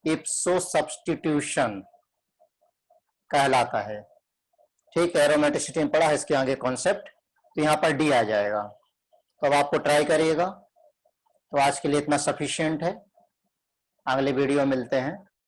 इप्सो सब्स्टिट्यूशन कहलाता है। ठीक, एरोमेटिसिटी में पढ़ा है इसके आगे कॉन्सेप्ट, तो यहाँ पर D आ जाएगा। तो अब आपको ट्राई करिएगा। तो आज के लिए इतना सफिशिएंट है, अगले वीडियो मिलते हैं।